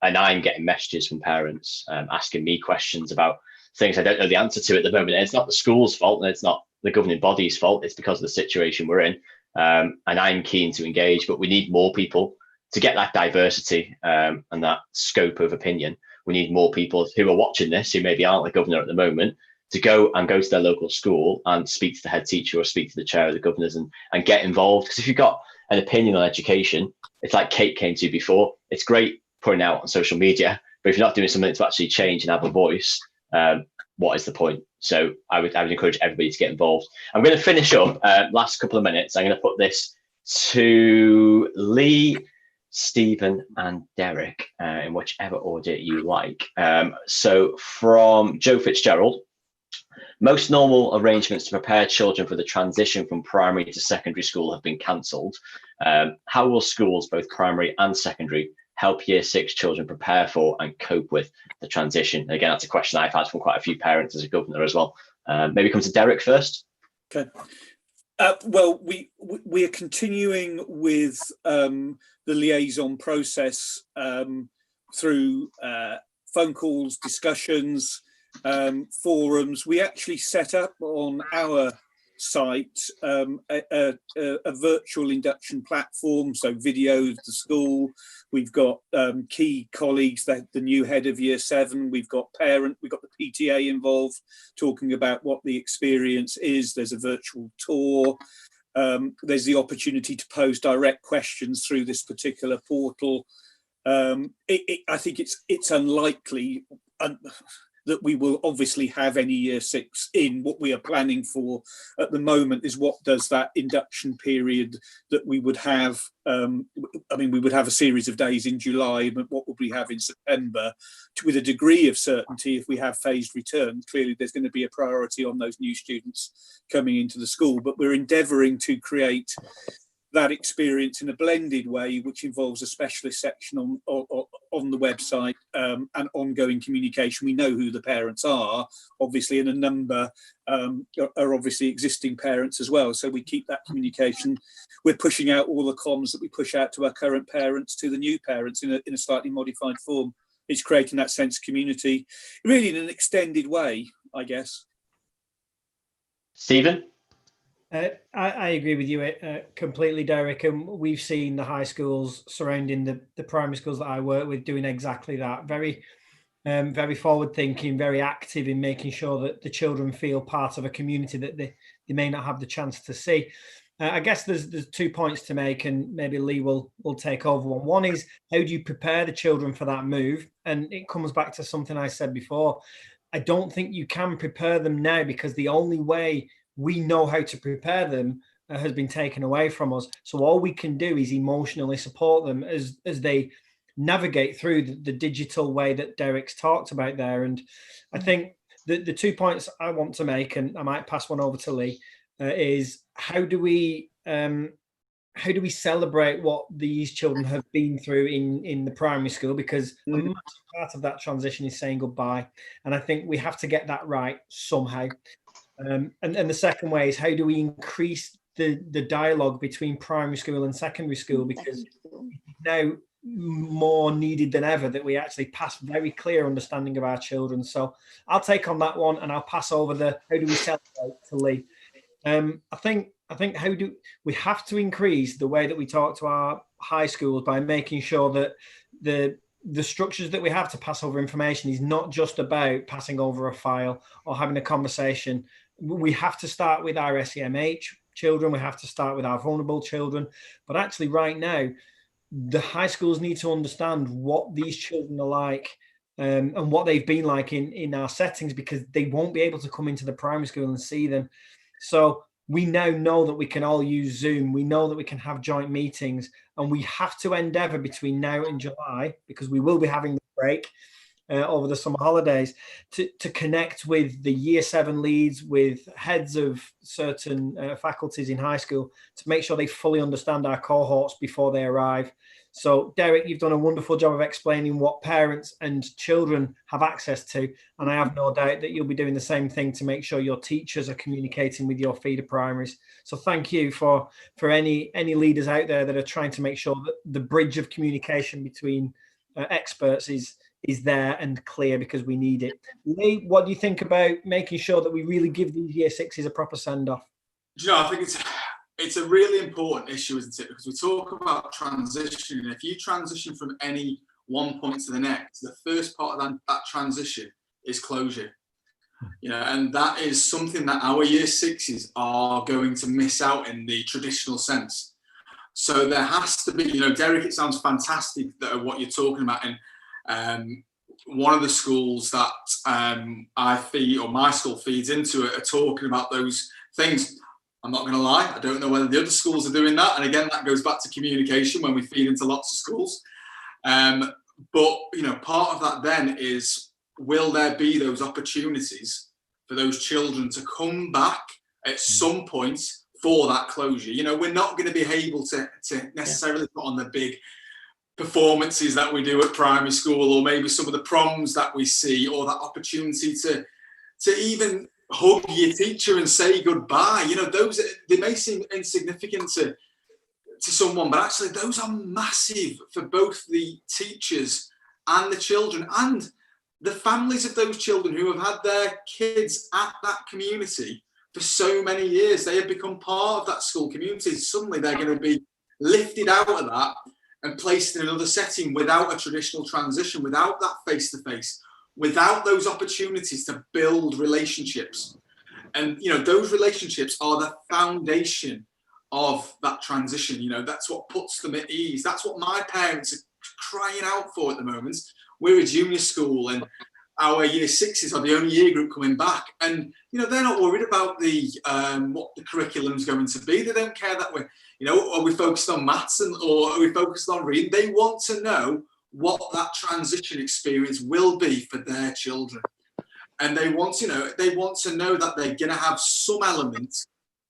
And I'm getting messages from parents asking me questions about things I don't know the answer to at the moment. And it's not the school's fault and it's not the governing body's fault. It's because of the situation we're in. And I'm keen to engage, but we need more people to get that diversity and that scope of opinion. We need more people who are watching this, who maybe aren't the governor at the moment, to go to their local school and speak to the head teacher or speak to the chair of the governors and get involved. Because if you've got an opinion on education, it's like Kate came to before, it's great putting out on social media, but if you're not doing something to actually change and have a voice, what is the point? So I would encourage everybody to get involved. I'm going to finish up last couple of minutes. I'm going to put this to Lee, Stephen and Derek in whichever order you like. So from Joe Fitzgerald, most normal arrangements to prepare children for the transition from primary to secondary school have been cancelled. How will schools, both primary and secondary, help Year 6 children prepare for and cope with the transition? Again, that's a question I've had from quite a few parents as a governor as well. Maybe come to Derek first. Okay. Well, we are continuing with the liaison process through phone calls, discussions, forums. We actually set up on our site a virtual induction platform, so videos to school. We've got key colleagues, the new head of year 7. We've got the PTA involved, talking about what the experience is. There's a virtual tour. There's the opportunity to pose direct questions through this particular portal. I think it's unlikely that we will obviously have any year 6 in. What we are planning for at the moment is what does that induction period that we would have, we would have a series of days in July, but what would we have in September, with a degree of certainty. If we have phased return, clearly there's going to be a priority on those new students coming into the school, but we're endeavouring to create that experience in a blended way, which involves a specialist section on the website and ongoing communication. We know who the parents are, obviously, and a number are obviously existing parents as well. So we keep that communication. We're pushing out all the comms that we push out to our current parents, to the new parents in a slightly modified form. It's creating that sense of community, really in an extended way, I guess. Stephen? I agree with you completely, Derek, and we've seen the high schools surrounding the primary schools that I work with doing exactly that. Very forward thinking, very active in making sure that the children feel part of a community that they may not have the chance to see. I guess there's 2 points to make, and maybe Lee will take over one. One is, how do you prepare the children for that move? And it comes back to something I said before. I don't think you can prepare them now, because the only way we know how to prepare them has been taken away from us. So all we can do is emotionally support them as they navigate through the digital way that Derek's talked about there. And I think the 2 points I want to make, and I might pass one over to Lee, is how do we celebrate what these children have been through in the primary school, because a massive part of that transition is saying goodbye, and I think we have to get that right somehow. And the second way is, how do we increase the dialogue between primary school and secondary school, because now more needed than ever that we actually pass very clear understanding of our children. So I'll take on that one, and I'll pass over the how do we celebrate to Lee. I think we have to increase the way that we talk to our high schools by making sure that the structures that we have to pass over information is not just about passing over a file or having a conversation. We have to start with our SEMH children. We have to start with our vulnerable children. But actually right now, the high schools need to understand what these children are like and what they've been like in our settings, because they won't be able to come into the primary school and see them. So we now know that we can all use Zoom. We know that we can have joint meetings, and we have to endeavour between now and July, because we will be having the break over the summer holidays, to connect with the year 7 leads, with heads of certain faculties in high school, to make sure they fully understand our cohorts before they arrive. So Derek, you've done a wonderful job of explaining what parents and children have access to, and I have no doubt that you'll be doing the same thing to make sure your teachers are communicating with your feeder primaries. So thank you for any leaders out there that are trying to make sure that the bridge of communication between experts is there and clear, because we need it. Lee, what do you think about making sure that we really give these year 6s a proper send-off? I think it's a really important issue, isn't it? Because we talk about transition, and if you transition from any one point to the next, the first part of that transition is closure. And that is something that our year 6s are going to miss out in the traditional sense. So there has to be, Derek, it sounds fantastic that what you're talking about, and one of the schools that I feed, or my school feeds into it, are talking about those things. I'm not going to lie, I don't know whether the other schools are doing that. And again, that goes back to communication when we feed into lots of schools. But, part of that then is, will there be those opportunities for those children to come back at some point for that closure? We're not going to be able to necessarily put on the big performances that we do at primary school, or maybe some of the proms that we see, or that opportunity to even hug your teacher and say goodbye. Those, they may seem insignificant to someone, but actually those are massive for both the teachers and the children and the families of those children who have had their kids at that community for so many years. They have become part of that school community. Suddenly they're going to be lifted out of that and placed in another setting without a traditional transition, without that face-to-face, without those opportunities to build relationships. And, you know, those relationships are the foundation of that transition. You know, that's what puts them at ease. That's what my parents are crying out for at the moment. We're a junior school and our year sixes are the only year group coming back. And, you know, they're not worried about the what the curriculum's going to be. They don't care that we're, you know, are we focused on maths or are we focused on reading? They want to know what that transition experience will be for their children. And they want to know that they're going to have some element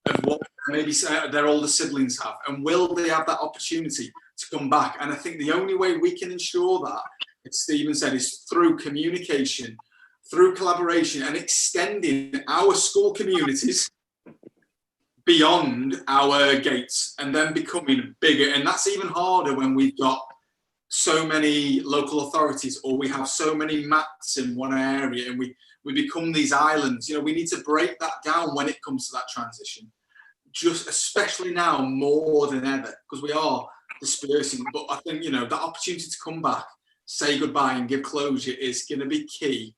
of what maybe their older siblings have, and will they have that opportunity to come back? And I think the only way we can ensure that, as Stephen said, is through communication, through collaboration, and extending our school communities beyond our gates, and then becoming bigger. And that's even harder when we've got so many local authorities, or we have so many mats in one area, and we become these islands. You know, we need to break that down when it comes to that transition, just especially now more than ever, because we are dispersing. But I think, you know, that opportunity to come back, say goodbye and give closure is going to be key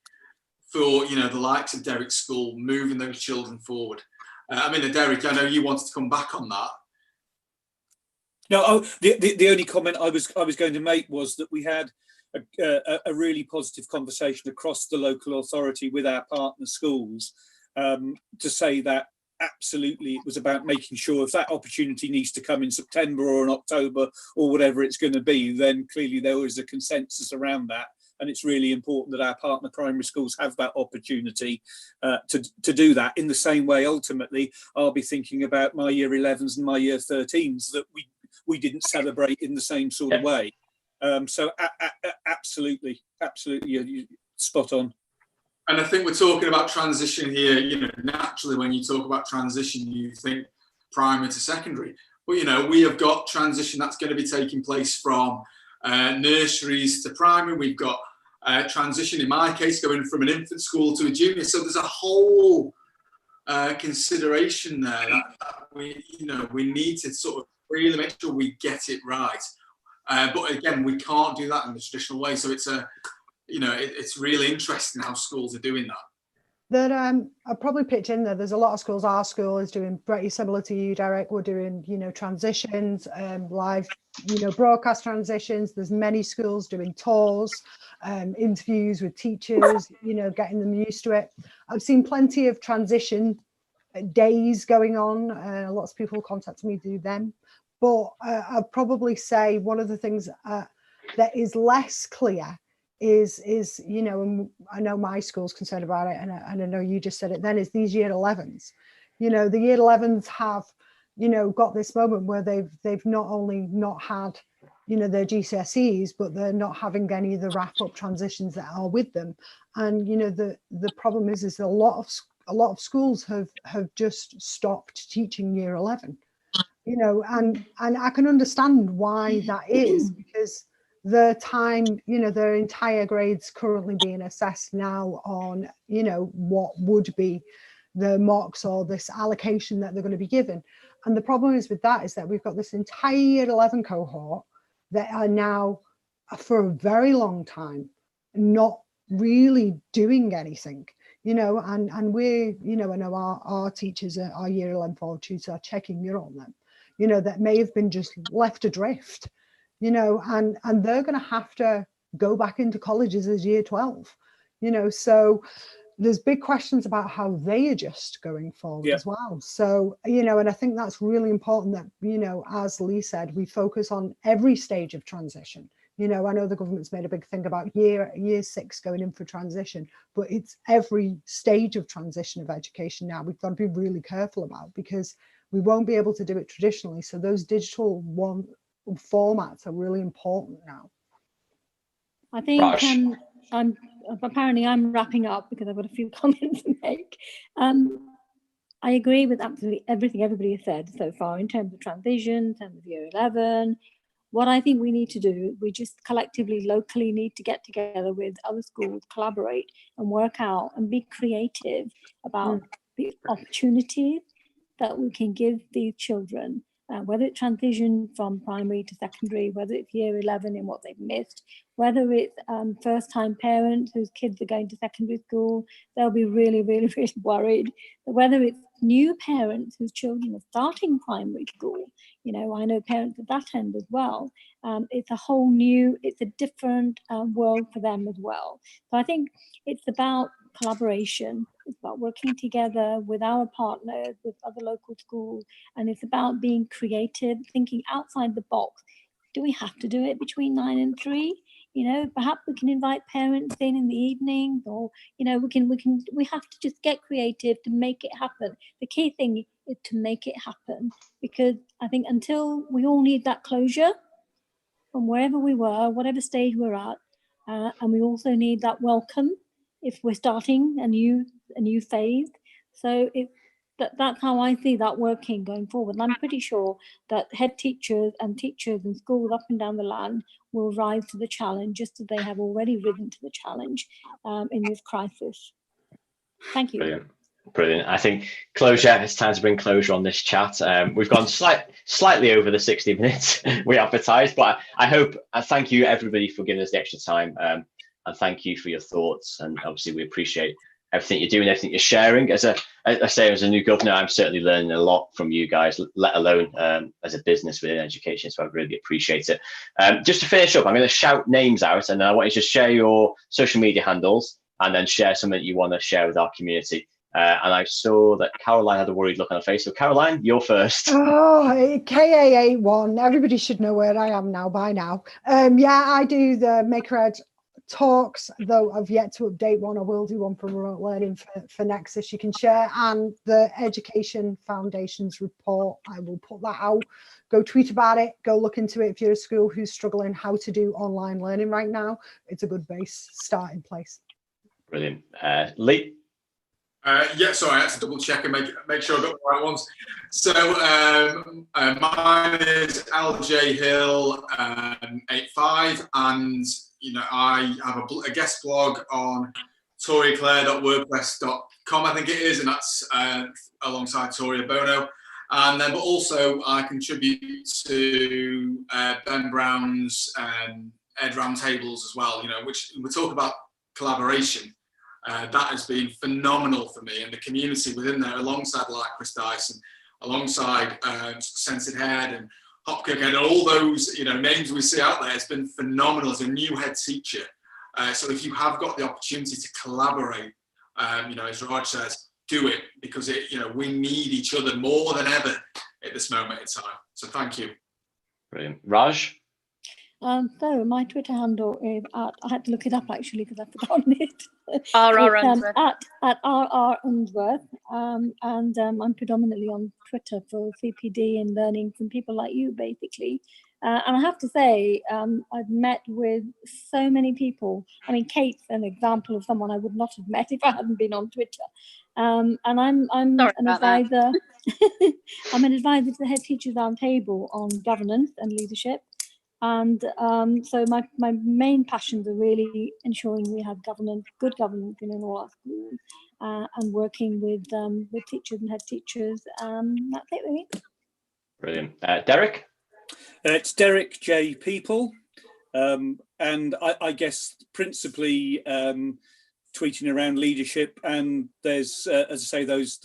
for, you know, the likes of Derrick's school, moving those children forward. Derrick, I know you wanted to come back on that. No, the only comment I was going to make was that we had a really positive conversation across the local authority with our partner schools to say that absolutely it was about making sure if that opportunity needs to come in September or in October or whatever it's going to be, then clearly there was a consensus around that. And it's really important that our partner primary schools have that opportunity to do that. In the same way, ultimately, I'll be thinking about my year 11s and my year 13s that we didn't celebrate in the same sort of way. So absolutely, you're spot on. And I think we're talking about transition here. You know, naturally, when you talk about transition, you think primary to secondary. But, you know, we have got transition that's going to be taking place from nurseries to primary. We've got transition, in my case, going from an infant school to a junior. So there's a whole consideration there that we need to sort of really make sure we get it right. But again, we can't do that in the traditional way. So it's it's really interesting how schools are doing that. That I'll probably pitch in there. There's a lot of schools. Our school is doing pretty similar to you, Derrick. We're doing, transitions, live, broadcast transitions. There's many schools doing tours, interviews with teachers, getting them used to it. I've seen plenty of transition days going on. Lots of people contact me to do them. But I'd probably say one of the things that is less clear is and I know my school's concerned about it, and I know you just said it then, is these year 11s. The year 11s have, got this moment where they've not only not had, their GCSEs, but they're not having any of the wrap-up transitions that are with them. And, the problem is a lot of schools have just stopped teaching year 11. And I can understand why that is, because the time, their entire grades currently being assessed now on, what would be the mocks or this allocation that they're going to be given. And the problem is with that is that we've got this entire year 11 cohort that are now, for a very long time, not really doing anything. And we're, I know our teachers, our year 11 form tutors are checking in on them, that may have been just left adrift, and they're going to have to go back into colleges as year 12, so there's big questions about how they adjust going forward as well. So, and I think that's really important that, as Lee said, we focus on every stage of transition. I know the government's made a big thing about year 6 going in for transition, but it's every stage of transition of education now we've got to be really careful about, because we won't be able to do it traditionally. So those digital formats are really important now. I think I'm wrapping up because I've got a few comments to make. I agree with absolutely everything everybody has said so far in terms of transition, in terms of year 11. What I think we need to do, we just collectively, locally need to get together with other schools, collaborate and work out and be creative about the opportunities that we can give these children, whether it's transition from primary to secondary, whether it's year 11 and what they've missed, whether it's first-time parents whose kids are going to secondary school, they'll be really, really, really worried. Whether it's new parents whose children are starting primary school, you know, I know parents at that end as well. It's a whole new, it's a different world for them as well. So I think it's about collaboration. It's about working together with our partners, with other local schools, and it's about being creative, thinking outside the box. Do we have to do it between 9 and 3? You know, perhaps we can invite parents in the evenings, or, you know, we have to just get creative to make it happen. The key thing is to make it happen, because I think until we all need that closure from wherever we were, whatever stage we're at, and we also need that welcome if we're starting a new phase. So that's how I see that working going forward. And I'm pretty sure that head teachers and teachers and schools up and down the land will rise to the challenge, just as they have already risen to the challenge in this crisis. Thank you. Brilliant. Brilliant. I think closure, it's time to bring closure on this chat. We've gone slightly over the 60 minutes we advertised, but I thank you everybody for giving us the extra time, and thank you for your thoughts. And obviously we appreciate everything you're doing, everything you're sharing. As a new governor, I'm certainly learning a lot from you guys, let alone as a business within education. So I really appreciate it. Just to finish up, I'm going to shout names out, and I want you to share your social media handles and then share something you want to share with our community. And I saw that Caroline had a worried look on her face. So Caroline, you're first. Oh, KA81. Everybody should know where I am now by now. Yeah, I do the Maker Ed talks, though I've yet to update one. I will do one for remote learning for Nexus you can share, and the Education Foundation's report, I will put that out. Go tweet about it, go look into it if you're a school who's struggling how to do online learning right now. It's a good base starting place. Brilliant. Lee? Yeah, sorry, I had to double check and make sure I got the right ones. So mine is LJ Hill 85, and you know, I have a guest blog on toriaclaire.wordpress.com, I think it is, and that's alongside Toria Bono. And then, but also I contribute to Ben Brown's Ed Roundtables as well, you know, which we talk about collaboration. That has been phenomenal for me, and the community within there, alongside like Chris Dyson, alongside Censored Head and Hopkirk and all those, you know, names we see out there. It's been phenomenal as a new head teacher. So if you have got the opportunity to collaborate, you know, as Raj says, do it, because it, you know, we need each other more than ever at this moment in time. So thank you. Brilliant. Raj? So my Twitter handle is I had to look it up actually because I've forgotten it. RR Unsworth. At RR Unsworth, and I'm predominantly on Twitter for CPD and learning from people like you, basically. And I have to say, I've met with so many people. I mean, Kate's an example of someone I would not have met if I hadn't been on Twitter. And I'm an advisor. I'm an advisor to the Head Teachers Roundtable on governance and leadership. And so my main passions are really ensuring we have governance, good governance in all our schools, and working with teachers and head teachers. That's it, really. Brilliant. Derek? It's Derek J. People, and I guess principally tweeting around leadership, and there's, as I say, those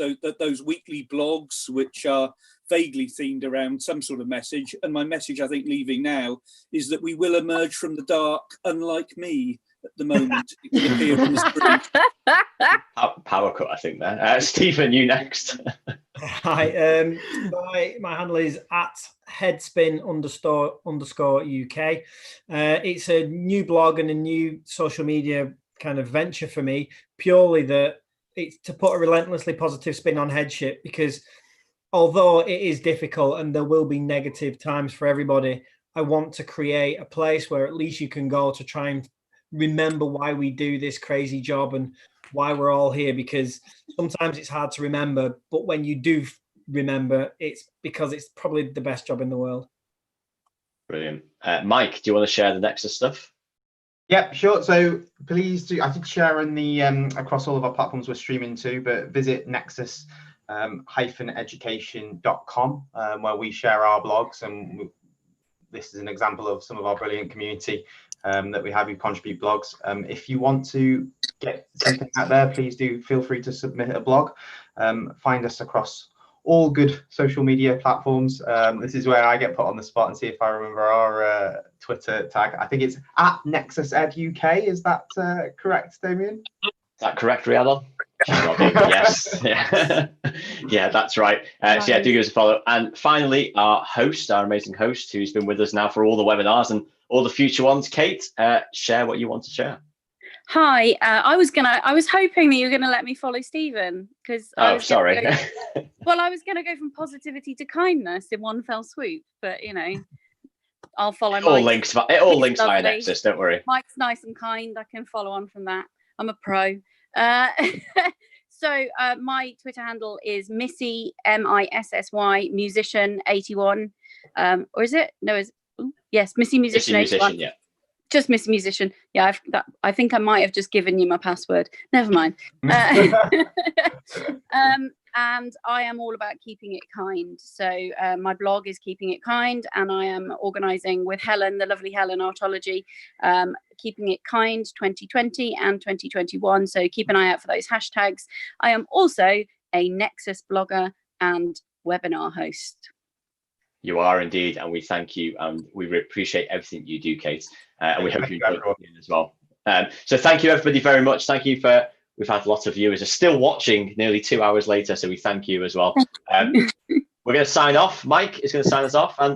weekly blogs which are vaguely themed around some sort of message. And my message, I think, leaving now, is that we will emerge from the dark, unlike me at the moment. It will appear on the screen. Power cut, I think, there. Stephen, you next. Hi, my handle is at headspin_UK. It's a new blog and a new social media kind of venture for me, purely that it's to put a relentlessly positive spin on headship, because although it is difficult and there will be negative times for everybody, I want to create a place where at least you can go to try and remember why we do this crazy job and why we're all here, because sometimes it's hard to remember, but when you do remember, it's because it's probably the best job in the world. Brilliant. Mike, do you want to share the Nexus stuff? Yep, sure. So please do. I did share in the across all of our platforms we're streaming to, but visit Nexus education.com where we share our blogs, and this is an example of some of our brilliant community that we have who contribute blogs. If you want to get something out there, please do feel free to submit a blog. Find us across all good social media platforms. This is where I get put on the spot and see if I remember our Twitter tag. I think it's @NexusEdUK. Is that correct, Damien? Is that correct, Rhiannon? Yes. Yeah. Yeah, that's right. So yeah, do give us a follow. And finally, our host, our amazing host, who's been with us now for all the webinars and all the future ones, Kate, share what you want to share. Hi, I was hoping that you were gonna let me follow Stephen, because sorry. Well, I was gonna go from positivity to kindness in one fell swoop, but you know, I'll follow. It all links via Nexus, don't worry. Mike's nice and kind. I can follow on from that. I'm a pro. So my Twitter handle is Missy MISSY musician 81. Or is it? No, yes, Missy musician 81. Yeah. Just Missy musician. Yeah, I think I might have just given you my password. Never mind. And I am all about keeping it kind. So my blog is Keeping It Kind, and I am organising with Helen, the lovely Helen Artology, Keeping It Kind 2020 and 2021. So keep an eye out for those hashtags. I am also a Nexus blogger and webinar host. You are indeed, and we thank you, and we really appreciate everything you do, Kate, and we hope you enjoy it as well. So thank you everybody very much. Thank you for. We've had lots of viewers are still watching nearly 2 hours later, so we thank you as well. We're going to sign off. Mike is going to sign us off, and